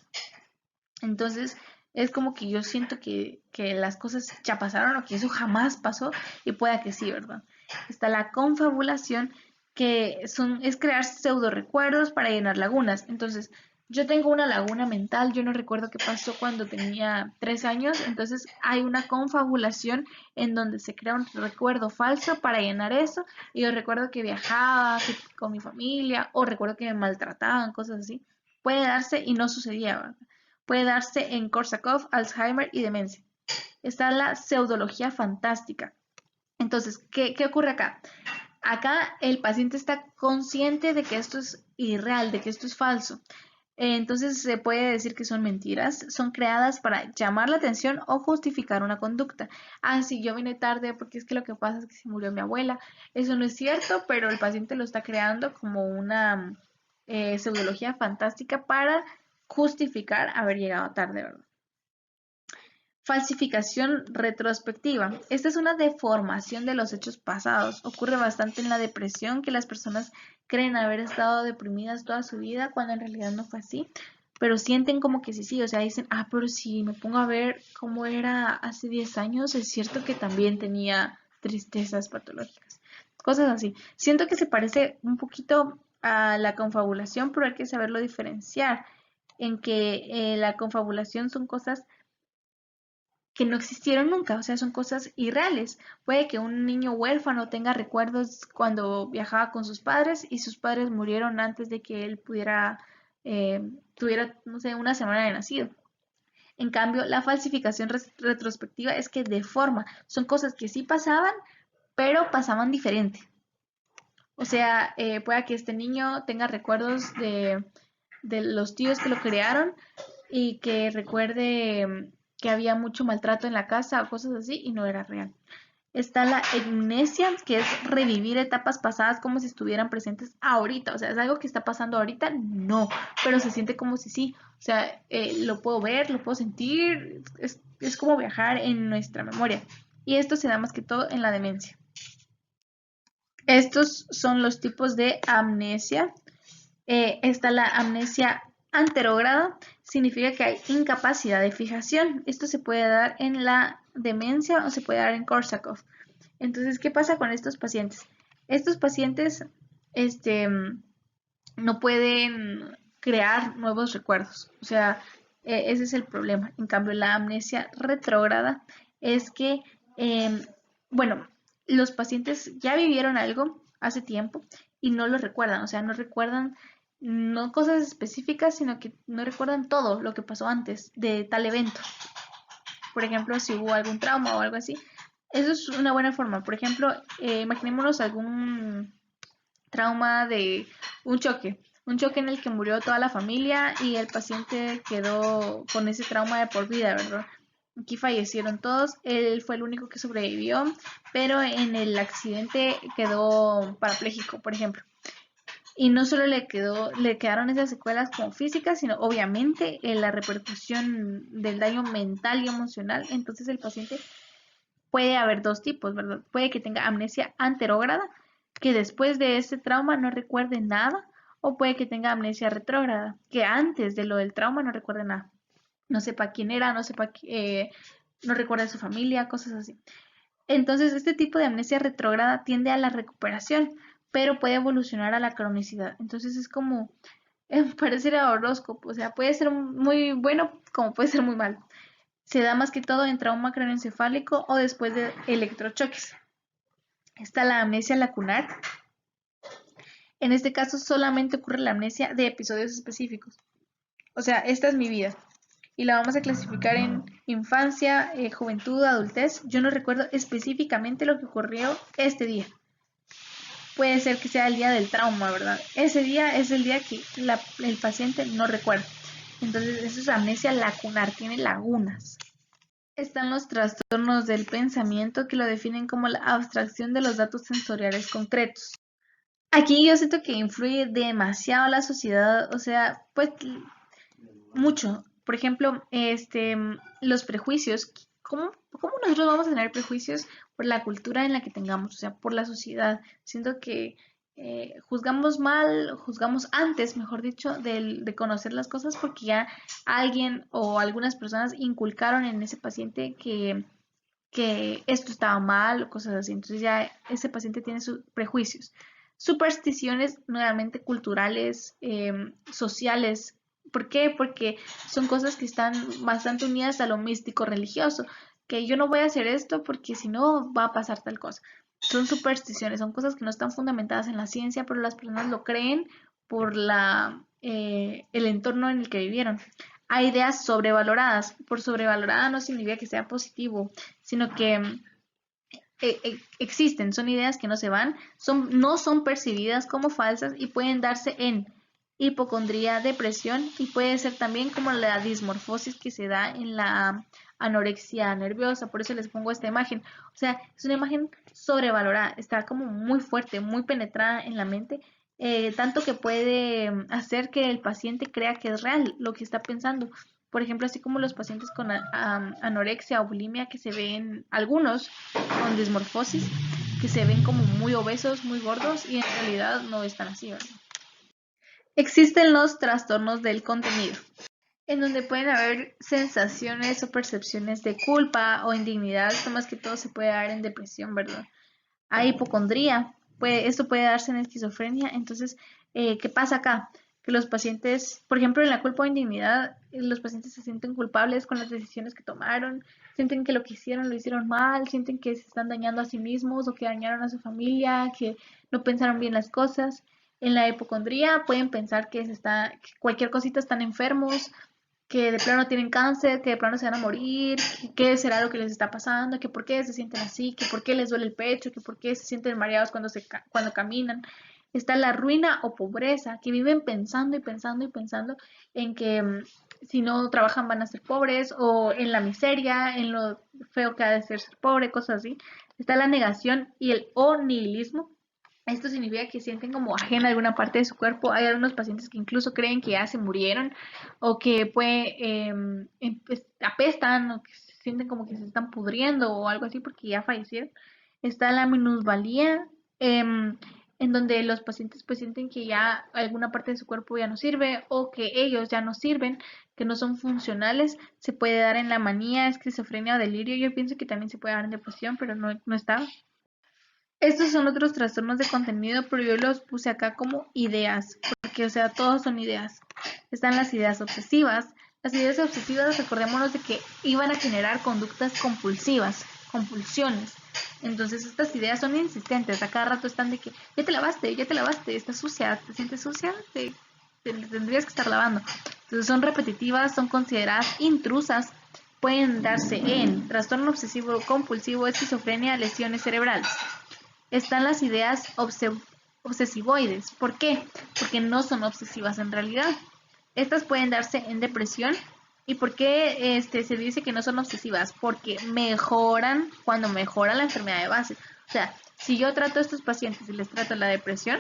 Entonces, es como que yo siento que las cosas ya pasaron o que eso jamás pasó y pueda que sí, ¿verdad? Está la confabulación, que es crear pseudo recuerdos para llenar lagunas. Entonces, yo tengo una laguna mental, yo no recuerdo qué pasó cuando tenía 3 años, entonces hay una confabulación en donde se crea un recuerdo falso para llenar eso. Y yo recuerdo que viajaba con mi familia o recuerdo que me maltrataban, cosas así. Puede darse y no sucedía, ¿verdad? Puede darse en Korsakoff, Alzheimer y demencia. Está la pseudología fantástica. Entonces, ¿qué ocurre acá? Acá el paciente está consciente de que esto es irreal, de que esto es falso. Entonces se puede decir que son mentiras, son creadas para llamar la atención o justificar una conducta. Ah, sí, yo vine tarde porque es que lo que pasa es que se murió mi abuela. Eso no es cierto, pero el paciente lo está creando como una pseudología fantástica para justificar haber llegado tarde, ¿verdad? Falsificación retrospectiva. Esta es una deformación de los hechos pasados. Ocurre bastante en la depresión, que las personas creen haber estado deprimidas toda su vida cuando en realidad no fue así, pero sienten como que sí, o sea, dicen, pero si me pongo a ver cómo era hace 10 años, es cierto que también tenía tristezas patológicas, cosas así. Siento que se parece un poquito a la confabulación, pero hay que saberlo diferenciar, en que la confabulación son cosas que no existieron nunca, o sea, son cosas irreales. Puede que un niño huérfano tenga recuerdos cuando viajaba con sus padres y sus padres murieron antes de que él tuviera, no sé, una semana de nacido. En cambio, la falsificación retrospectiva es que deforma, son cosas que sí pasaban, pero pasaban diferente. O sea, puede que este niño tenga recuerdos de los tíos que lo crearon y que recuerde que había mucho maltrato en la casa o cosas así y no era real. Está la amnesia, que es revivir etapas pasadas como si estuvieran presentes ahorita. O sea, ¿es algo que está pasando ahorita? No, pero se siente como si sí. O sea, lo puedo ver, lo puedo sentir. Es como viajar en nuestra memoria. Y esto se da más que todo en la demencia. Estos son los tipos de amnesia. Está la amnesia anterógrada, significa que hay incapacidad de fijación. Esto se puede dar en la demencia o se puede dar en Korsakoff. Entonces, ¿qué pasa con estos pacientes? Estos pacientes no pueden crear nuevos recuerdos. O sea, ese es el problema. En cambio, la amnesia retrógrada es que, bueno, los pacientes ya vivieron algo hace tiempo y no lo recuerdan. O sea, no recuerdan no cosas específicas, sino que no recuerdan todo lo que pasó antes de tal evento. Por ejemplo, si hubo algún trauma o algo así. Eso es una buena forma. Por ejemplo, imaginémonos algún trauma de un choque en el que murió toda la familia y el paciente quedó con ese trauma de por vida, ¿verdad? Aquí fallecieron todos, él fue el único que sobrevivió, pero en el accidente quedó parapléjico, por ejemplo. Y no solo le quedaron esas secuelas como físicas, sino obviamente la repercusión del daño mental y emocional. Entonces el paciente puede haber dos tipos, ¿verdad? Puede que tenga amnesia anterógrada, que después de ese trauma no recuerde nada, o puede que tenga amnesia retrógrada, que antes de lo del trauma no recuerde nada. No sepa quién era, no recuerda a su familia, cosas así. Entonces, este tipo de amnesia retrógrada tiende a la recuperación, pero puede evolucionar a la cronicidad. Entonces, es como parecer a horóscopo, o sea, puede ser muy bueno como puede ser muy malo. Se da más que todo en trauma craneoencefálico o después de electrochoques. Está la amnesia lacunar. En este caso solamente ocurre la amnesia de episodios específicos. O sea, esta es mi vida. Y la vamos a clasificar en infancia, juventud, adultez. Yo no recuerdo específicamente lo que ocurrió este día. Puede ser que sea el día del trauma, ¿verdad? Ese día es el día que el paciente no recuerda. Entonces, eso es amnesia lacunar, tiene lagunas. Están los trastornos del pensamiento que lo definen como la abstracción de los datos sensoriales concretos. Aquí yo siento que influye demasiado la sociedad, o sea, pues mucho. Por ejemplo, los prejuicios. ¿Cómo nosotros vamos a tener prejuicios por la cultura en la que tengamos? O sea, por la sociedad. Siento que juzgamos mal, juzgamos antes, mejor dicho, de conocer las cosas porque ya alguien o algunas personas inculcaron en ese paciente que esto estaba mal o cosas así. Entonces ya ese paciente tiene sus prejuicios. Supersticiones nuevamente culturales, sociales. ¿Por qué? Porque son cosas que están bastante unidas a lo místico religioso. Que yo no voy a hacer esto porque si no va a pasar tal cosa. Son supersticiones, son cosas que no están fundamentadas en la ciencia, pero las personas lo creen por el entorno en el que vivieron. Hay ideas sobrevaloradas. Por sobrevalorada no significa que sea positivo, sino que existen, son ideas que no se van, no son percibidas como falsas y pueden darse en hipocondría, depresión y puede ser también como la dismorfosis que se da en la anorexia nerviosa. Por eso les pongo esta imagen. O sea, es una imagen sobrevalorada, está como muy fuerte, muy penetrada en la mente, tanto que puede hacer que el paciente crea que es real lo que está pensando. Por ejemplo, así como los pacientes con anorexia o bulimia, que se ven algunos con dismorfosis, que se ven como muy obesos, muy gordos, y en realidad no están así, ¿verdad? Existen los trastornos del contenido, en donde pueden haber sensaciones o percepciones de culpa o indignidad. Esto más que todo se puede dar en depresión, ¿verdad? Hay hipocondría, esto puede darse en esquizofrenia. Entonces, ¿qué pasa acá? Que los pacientes, por ejemplo, en la culpa o indignidad, los pacientes se sienten culpables con las decisiones que tomaron, sienten que lo que hicieron lo hicieron mal, sienten que se están dañando a sí mismos o que dañaron a su familia, que no pensaron bien las cosas. En la hipocondría pueden pensar que que cualquier cosita están enfermos, que de plano tienen cáncer, que de plano se van a morir, que qué será lo que les está pasando, que por qué se sienten así, que por qué les duele el pecho, que por qué se sienten mareados cuando caminan. Está la ruina o pobreza, que viven pensando y pensando y pensando en que si no trabajan van a ser pobres, o en la miseria, en lo feo que ha de ser pobre, cosas así. Está la negación y el nihilismo. Esto significa que sienten como ajena alguna parte de su cuerpo. Hay algunos pacientes que incluso creen que ya se murieron o que apestan o que se sienten como que se están pudriendo o algo así porque ya fallecieron. Está la minusvalía, en donde los pacientes pues sienten que ya alguna parte de su cuerpo ya no sirve o que ellos ya no sirven, que no son funcionales. Se puede dar en la manía, esquizofrenia o delirio. Yo pienso que también se puede dar en depresión, pero no está. Estos son otros trastornos de contenido, pero yo los puse acá como ideas, porque, o sea, todos son ideas. Están las ideas obsesivas. Las ideas obsesivas, recordémonos de que iban a generar conductas compulsivas, compulsiones. Entonces, estas ideas son insistentes. A cada rato están de que ya te lavaste, estás sucia, te sientes sucia, te tendrías que estar lavando. Entonces, son repetitivas, son consideradas intrusas. Pueden darse en trastorno obsesivo compulsivo, esquizofrenia, lesiones cerebrales. Están las ideas obsesivoides. ¿Por qué? Porque no son obsesivas en realidad. Estas pueden darse en depresión. ¿Y por qué se dice que no son obsesivas? Porque mejoran cuando mejora la enfermedad de base. O sea, si yo trato a estos pacientes y les trato la depresión,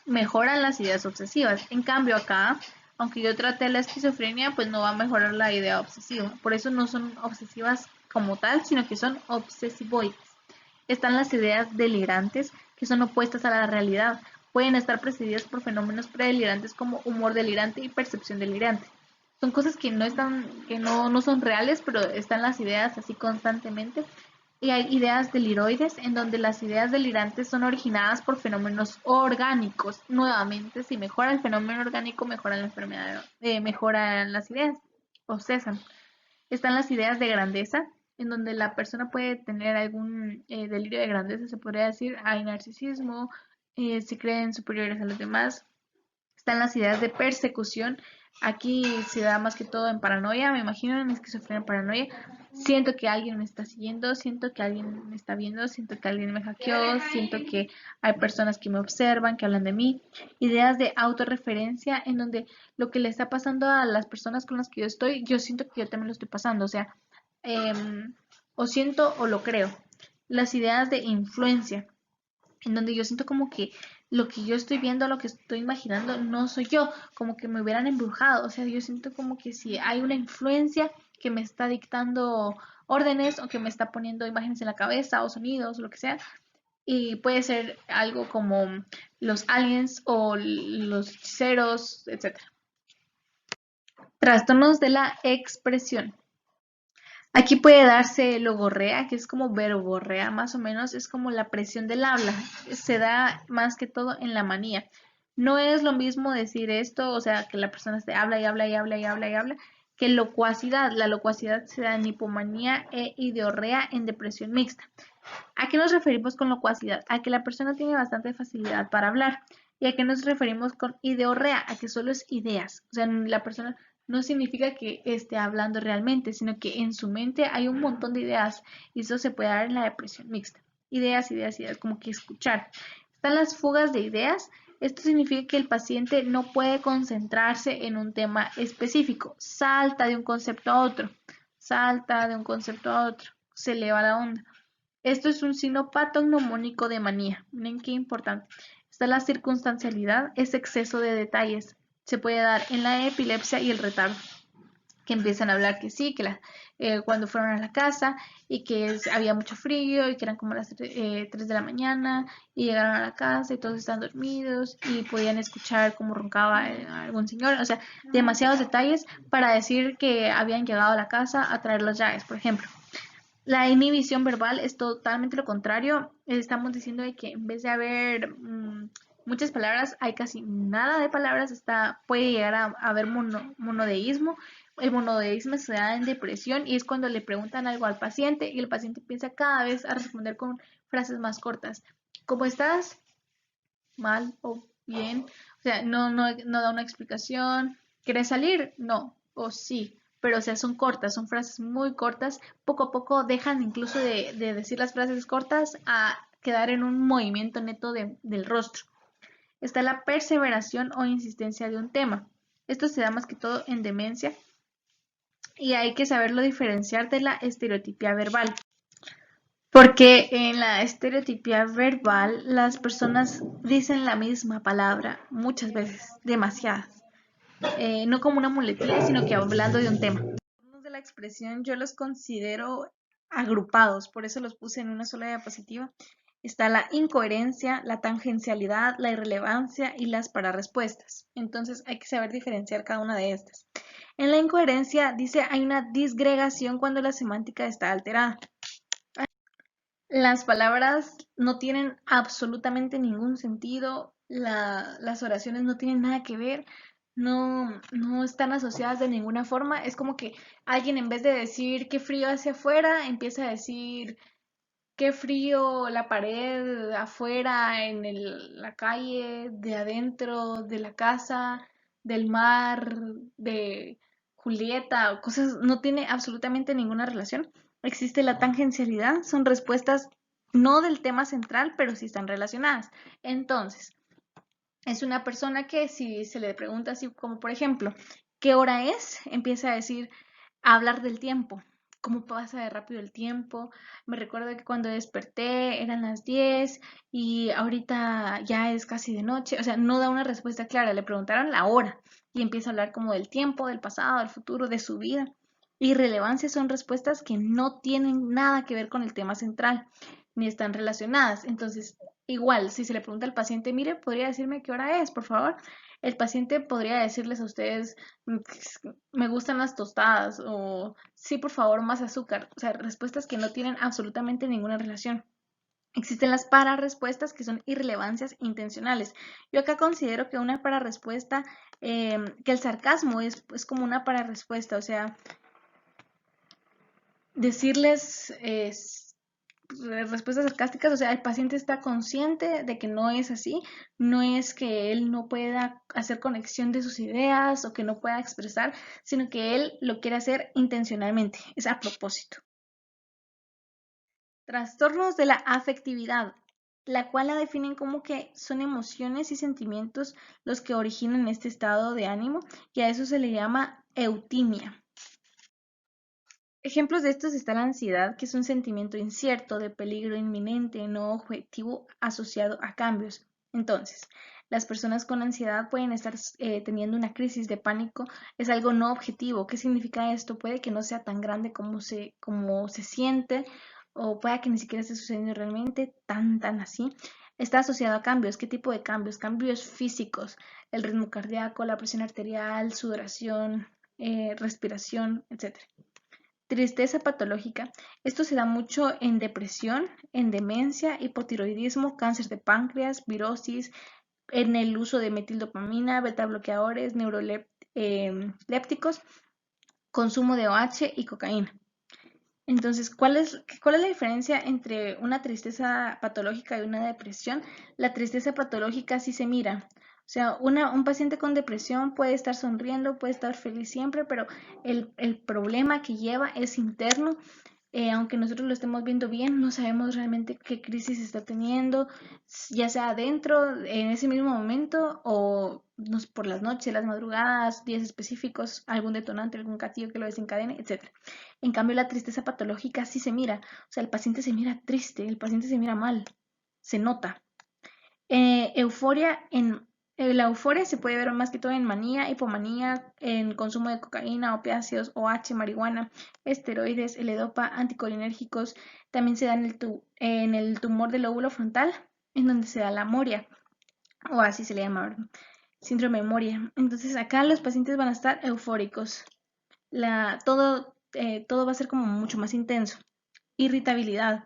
mejoran las ideas obsesivas. En cambio acá, aunque yo trate la esquizofrenia, pues no va a mejorar la idea obsesiva. Por eso no son obsesivas como tal, sino que son obsesivoides. Están las ideas delirantes, que son opuestas a la realidad. Pueden estar precedidas por fenómenos predelirantes como humor delirante y percepción delirante. Son cosas que no son reales, pero están las ideas así constantemente. Y hay ideas deliroides, en donde las ideas delirantes son originadas por fenómenos orgánicos. Nuevamente, si mejora el fenómeno orgánico, mejora la enfermedad, mejoran las ideas o cesan. Están las ideas de grandeza, en donde la persona puede tener algún delirio de grandeza, se podría decir. Hay narcisismo, se creen superiores a los demás. Están las ideas de persecución. Aquí se da más que todo en paranoia, me imagino, en esquizofrenia, paranoia. Siento que alguien me está siguiendo, siento que alguien me está viendo, siento que alguien me hackeó, siento que hay personas que me observan, que hablan de mí. Ideas de autorreferencia, en donde lo que le está pasando a las personas con las que yo estoy, yo siento que yo también lo estoy pasando. O sea, o siento o lo creo. Las ideas de influencia, en donde yo siento como que lo que yo estoy viendo, lo que estoy imaginando, no soy yo, como que me hubieran embrujado. O sea, yo siento como que si hay una influencia que me está dictando órdenes o que me está poniendo imágenes en la cabeza o sonidos o lo que sea. Y puede ser algo como los aliens o los hechiceros, etcétera. Trastornos de la expresión. Aquí puede darse logorrea, que es como verborrea más o menos, es como la presión del habla. Se da más que todo en la manía. No es lo mismo decir esto, o sea, que la persona se habla y habla y habla y habla y habla, que locuacidad. La locuacidad se da en hipomanía e ideorrea en depresión mixta. ¿A qué nos referimos con locuacidad? A que la persona tiene bastante facilidad para hablar. ¿Y a qué nos referimos con ideorrea? A que solo es ideas. O sea, la persona no significa que esté hablando realmente, sino que en su mente hay un montón de ideas y eso se puede dar en la depresión mixta. Ideas, ideas, ideas, como que escuchar. Están las fugas de ideas. Esto significa que el paciente no puede concentrarse en un tema específico. Salta de un concepto a otro. Salta de un concepto a otro. Se eleva la onda. Esto es un signo patognomónico de manía. Miren qué importante. Está la circunstancialidad, es exceso de detalles. Se puede dar en la epilepsia y el retardo. que empiezan a hablar que sí, que cuando fueron a la casa y que había mucho frío y que eran como las 3 de la mañana y llegaron a la casa y todos estaban dormidos y podían escuchar cómo roncaba algún señor, o sea, demasiados detalles para decir que habían llegado a la casa a traer las llaves, por ejemplo. La inhibición verbal es totalmente lo contrario. Estamos diciendo de que en vez de haber muchas palabras, hay casi nada de palabras. Puede llegar a haber monodeísmo. El monodeísmo se da en depresión y es cuando le preguntan algo al paciente y el paciente empieza cada vez a responder con frases más cortas. ¿Cómo estás? Mal o bien. O sea, no da una explicación. ¿Quieres salir? No. O sí. Pero, o sea, son cortas, son frases muy cortas. Poco a poco dejan incluso de decir las frases cortas a quedar en un movimiento neto del rostro. Está la perseveración o insistencia de un tema. Esto se da más que todo en demencia y hay que saberlo diferenciar de la estereotipia verbal. Porque en la estereotipia verbal las personas dicen la misma palabra muchas veces, demasiadas. No como una muletilla, sino que hablando de un tema. Los de la expresión yo los considero agrupados, por eso los puse en una sola diapositiva. Está la incoherencia, la tangencialidad, la irrelevancia y las pararespuestas. Entonces hay que saber diferenciar cada una de estas. En la incoherencia dice hay una disgregación cuando la semántica está alterada. Las palabras no tienen absolutamente ningún sentido, las oraciones no tienen nada que ver, no están asociadas de ninguna forma. Es como que alguien en vez de decir qué frío hacia afuera, empieza a decir qué frío la pared afuera, la calle, de adentro, de la casa, del mar, de Julieta, o cosas, no tiene absolutamente ninguna relación. Existe la tangencialidad, son respuestas no del tema central, pero sí están relacionadas. Entonces, es una persona que si se le pregunta así como por ejemplo, ¿qué hora es? Empieza a decir, a hablar del tiempo, cómo pasa de rápido el tiempo. Me recuerdo que cuando desperté eran las 10 y ahorita ya es casi de noche. O sea, no da una respuesta clara. Le preguntaron la hora y empieza a hablar como del tiempo, del pasado, del futuro, de su vida. Irrelevancia son respuestas que no tienen nada que ver con el tema central ni están relacionadas. Entonces, igual, si se le pregunta al paciente, mire, ¿podría decirme qué hora es, por favor? El paciente podría decirles a ustedes, me gustan las tostadas o sí, por favor, más azúcar. O sea, respuestas que no tienen absolutamente ninguna relación. Existen las pararespuestas que son irrelevancias intencionales. Yo acá considero que una pararespuesta, que el sarcasmo es como una pararespuesta, o sea, decirles respuestas sarcásticas, o sea, el paciente está consciente de que no es así, no es que él no pueda hacer conexión de sus ideas o que no pueda expresar, sino que él lo quiere hacer intencionalmente, es a propósito. Trastornos de la afectividad, la cual la definen como que son emociones y sentimientos los que originan este estado de ánimo y a eso se le llama eutimia. Ejemplos de estos está la ansiedad, que es un sentimiento incierto, de peligro inminente, no objetivo, asociado a cambios. Entonces, las personas con ansiedad pueden estar teniendo una crisis de pánico, es algo no objetivo. ¿Qué significa esto? Puede que no sea tan grande como se siente, o pueda que ni siquiera esté sucediendo realmente tan así. Está asociado a cambios. ¿Qué tipo de cambios? Cambios físicos, el ritmo cardíaco, la presión arterial, sudoración, respiración, etc. Tristeza patológica. Esto se da mucho en depresión, en demencia, hipotiroidismo, cáncer de páncreas, virosis, en el uso de metildopamina, beta bloqueadores, neurolépticos, consumo de OH y cocaína. Entonces, ¿cuál es la diferencia entre una tristeza patológica y una depresión? La tristeza patológica sí se mira. O sea, un paciente con depresión puede estar sonriendo, puede estar feliz siempre, pero el problema que lleva es interno. Aunque nosotros lo estemos viendo bien, no sabemos realmente qué crisis está teniendo, ya sea adentro, en ese mismo momento, o por las noches, las madrugadas, días específicos, algún detonante, algún gatillo que lo desencadene, etc. En cambio, la tristeza patológica sí se mira, o sea, el paciente se mira triste, el paciente se mira mal, se nota. Euforia en La euforia se puede ver más que todo en manía, hipomanía, en consumo de cocaína, opiáceos, OH, marihuana, esteroides, L-dopa, anticolinérgicos. También se da en el tumor del lóbulo frontal, en donde se da la moria, o así se le llama, ¿verdad? Síndrome de Moria. Entonces acá los pacientes van a estar eufóricos. Todo va a ser como mucho más intenso. Irritabilidad.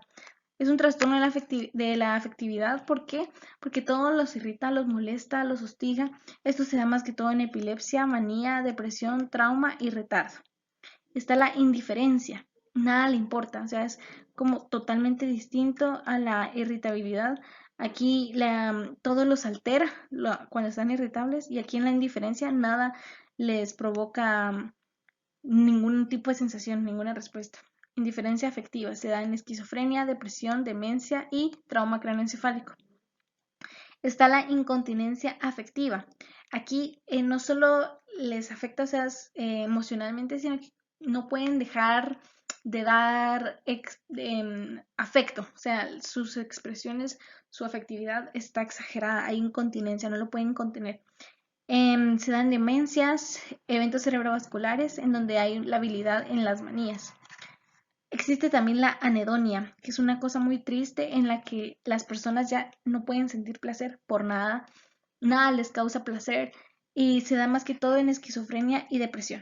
Es un trastorno de la afectividad. ¿Por qué? Porque todo los irrita, los molesta, los hostiga. Esto se da más que todo en epilepsia, manía, depresión, trauma y retardo. Está la indiferencia. Nada le importa. O sea, es como totalmente distinto a la irritabilidad. Aquí todo los altera cuando están irritables y aquí en la indiferencia nada les provoca ningún tipo de sensación, ninguna respuesta. Indiferencia afectiva se da en esquizofrenia, depresión, demencia y trauma craneoencefálico. Está la incontinencia afectiva. Aquí no solo les afecta, o sea, emocionalmente, sino que no pueden dejar de dar afecto, o sea, sus expresiones, su afectividad está exagerada, hay incontinencia, no lo pueden contener. Se dan demencias, eventos cerebrovasculares en donde hay labilidad en las manías. Existe también la anedonia, que es una cosa muy triste en la que las personas ya no pueden sentir placer por nada, nada les causa placer y se da más que todo en esquizofrenia y depresión.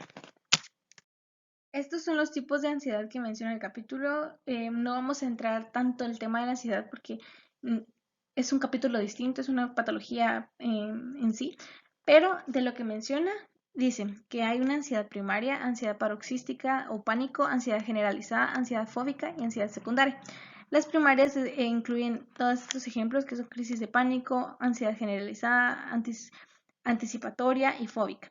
Estos son los tipos de ansiedad que menciona el capítulo. No vamos a entrar tanto en el tema de la ansiedad porque es un capítulo distinto, es una patología en sí, pero de lo que menciona, dice que hay una ansiedad primaria, ansiedad paroxística o pánico, ansiedad generalizada, ansiedad fóbica y ansiedad secundaria. Las primarias incluyen todos estos ejemplos que son crisis de pánico, ansiedad generalizada, anticipatoria y fóbica.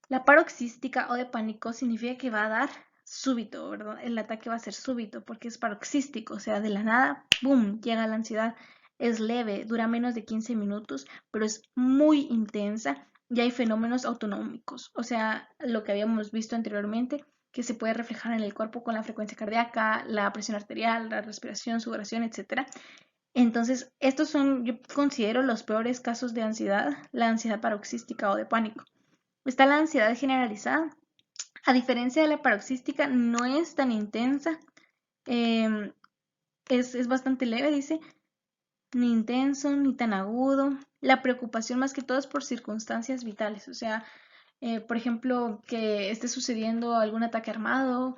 La paroxística o de pánico significa que va a dar súbito, ¿verdad? El ataque va a ser súbito porque es paroxístico, o sea, de la nada, ¡boom!, llega la ansiedad. Es leve, dura menos de 15 minutos, pero es muy intensa y hay fenómenos autonómicos, o sea, lo que habíamos visto anteriormente, que se puede reflejar en el cuerpo con la frecuencia cardíaca, la presión arterial, la respiración, sudoración, etc. Entonces, estos son, yo considero, los peores casos de ansiedad, la ansiedad paroxística o de pánico. Está la ansiedad generalizada. A diferencia de la paroxística, no es tan intensa, es bastante leve, dice, ni intenso, ni tan agudo. La preocupación más que todo es por circunstancias vitales, o sea, por ejemplo, que esté sucediendo algún ataque armado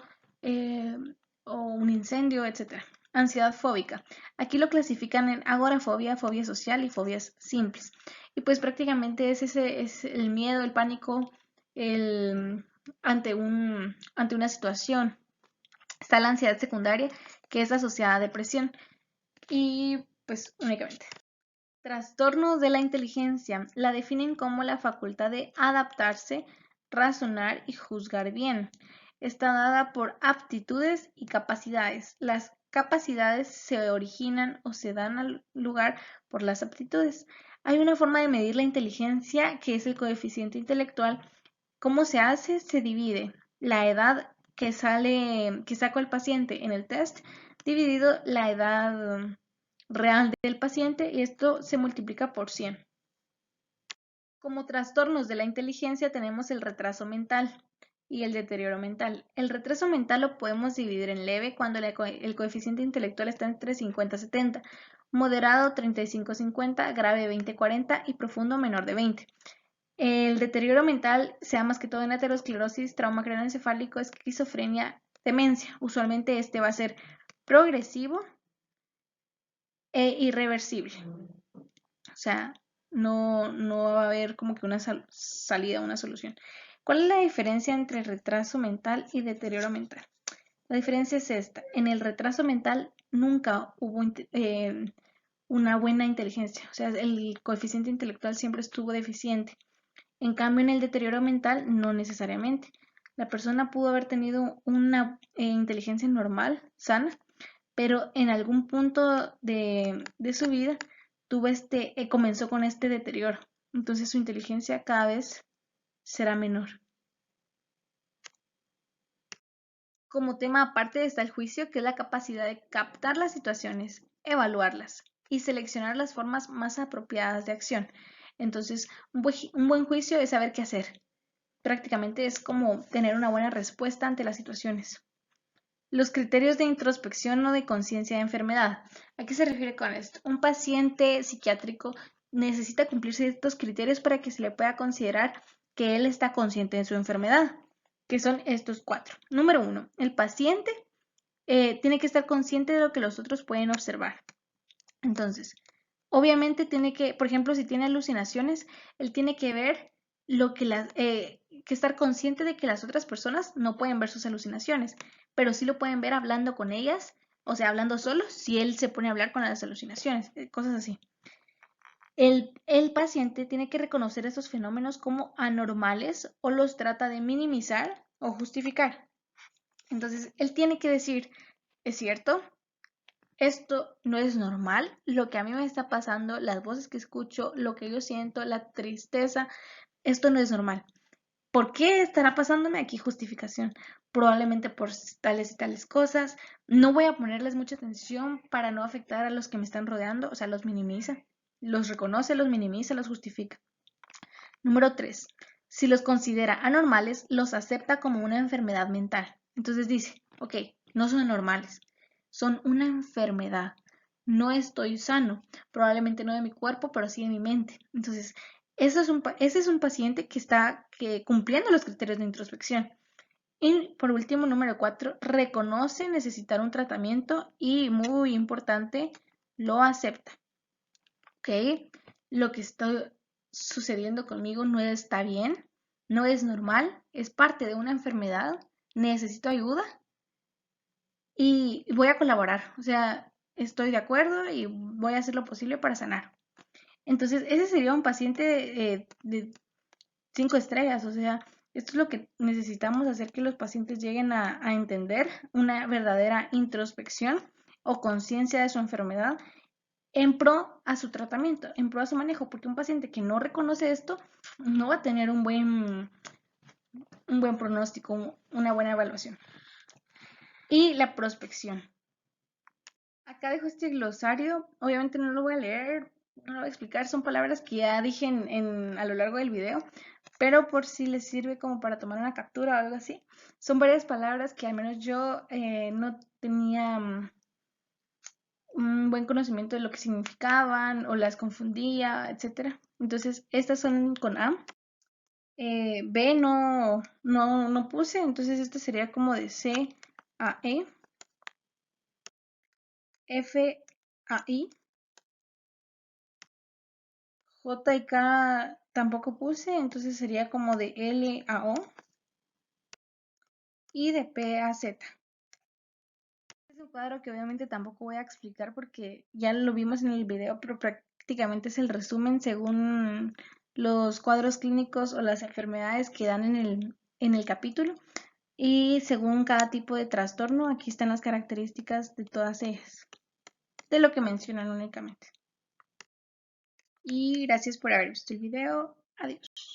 o un incendio, etc. Ansiedad fóbica. Aquí lo clasifican en agorafobia, fobia social y fobias simples. Y pues prácticamente es el miedo, el pánico ante una situación. Está la ansiedad secundaria, que es asociada a depresión. Y pues únicamente. Trastorno de la inteligencia. La definen como la facultad de adaptarse, razonar y juzgar bien. Está dada por aptitudes y capacidades. Las capacidades se originan o se dan al lugar por las aptitudes. Hay una forma de medir la inteligencia que es el coeficiente intelectual. ¿Cómo se hace? Se divide la edad que sacó el paciente en el test dividido la edad real del paciente y esto se multiplica por 100. Como trastornos de la inteligencia tenemos el retraso mental y el deterioro mental. El retraso mental lo podemos dividir en leve cuando el coeficiente intelectual está entre 50 y 70, moderado 35-50, grave 20-40 y profundo menor de 20. El deterioro mental se da más que todo en aterosclerosis, trauma craneoencefálico, esquizofrenia, demencia. Usualmente este va a ser progresivo e irreversible. O sea, no va a haber como que una salida, una solución. ¿Cuál es la diferencia entre retraso mental y deterioro mental? La diferencia es esta. En el retraso mental nunca hubo una buena inteligencia. O sea, el coeficiente intelectual siempre estuvo deficiente. En cambio, en el deterioro mental, no necesariamente. La persona pudo haber tenido una inteligencia normal, sana, pero en algún punto de su vida comenzó con este deterioro. Entonces su inteligencia cada vez será menor. Como tema aparte está el juicio, que es la capacidad de captar las situaciones, evaluarlas y seleccionar las formas más apropiadas de acción. Entonces, un buen juicio es saber qué hacer. Prácticamente es como tener una buena respuesta ante las situaciones. Los criterios de introspección o de conciencia de enfermedad. ¿A qué se refiere con esto? Un paciente psiquiátrico necesita cumplir ciertos criterios para que se le pueda considerar que él está consciente de su enfermedad, que son estos 4. Número 1, el paciente tiene que estar consciente de lo que los otros pueden observar. Entonces, obviamente tiene que, por ejemplo, si tiene alucinaciones, él tiene que ver lo que que estar consciente de que las otras personas no pueden ver sus alucinaciones, pero sí lo pueden ver hablando con ellas, o sea, hablando solos, si él se pone a hablar con las alucinaciones, cosas así. El paciente tiene que reconocer estos fenómenos como anormales o los trata de minimizar o justificar. Entonces, él tiene que decir, es cierto, esto no es normal, lo que a mí me está pasando, las voces que escucho, lo que yo siento, la tristeza, esto no es normal. ¿Por qué estará pasándome? Aquí justificación. Probablemente por tales y tales cosas. No voy a ponerles mucha atención para no afectar a los que me están rodeando, o sea, los minimiza, los reconoce, los minimiza, los justifica. Número 3. Si los considera anormales, los acepta como una enfermedad mental. Entonces dice, ok, no son anormales, son una enfermedad. No estoy sano, probablemente no de mi cuerpo, pero sí de mi mente. Entonces, ese es un paciente que está cumpliendo los criterios de introspección. Y por último, número 4, reconoce necesitar un tratamiento y, muy importante, lo acepta. ¿Ok? Lo que está sucediendo conmigo no está bien, no es normal, es parte de una enfermedad, necesito ayuda y voy a colaborar. O sea, estoy de acuerdo y voy a hacer lo posible para sanar. Entonces, ese sería un paciente de 5 estrellas. O sea, esto es lo que necesitamos hacer que los pacientes lleguen a entender, una verdadera introspección o conciencia de su enfermedad en pro a su tratamiento, en pro a su manejo, porque un paciente que no reconoce esto no va a tener un buen pronóstico, una buena evaluación. Y la prospección. Acá dejo este glosario, obviamente no lo voy a leer, no lo voy a explicar, son palabras que ya dije a lo largo del video, pero por si les sirve como para tomar una captura o algo así. Son varias palabras que al menos yo no tenía un buen conocimiento de lo que significaban o las confundía, etcétera. Entonces, estas son con A. B no puse, entonces esta sería como de C a E. F a I. J y K tampoco puse, entonces sería como de L a O. Y de P a Z. Es un cuadro que obviamente tampoco voy a explicar porque ya lo vimos en el video, pero prácticamente es el resumen según los cuadros clínicos o las enfermedades que dan en el capítulo. Y según cada tipo de trastorno, aquí están las características de todas ellas, de lo que mencionan únicamente. Y gracias por haber visto el video. Adiós.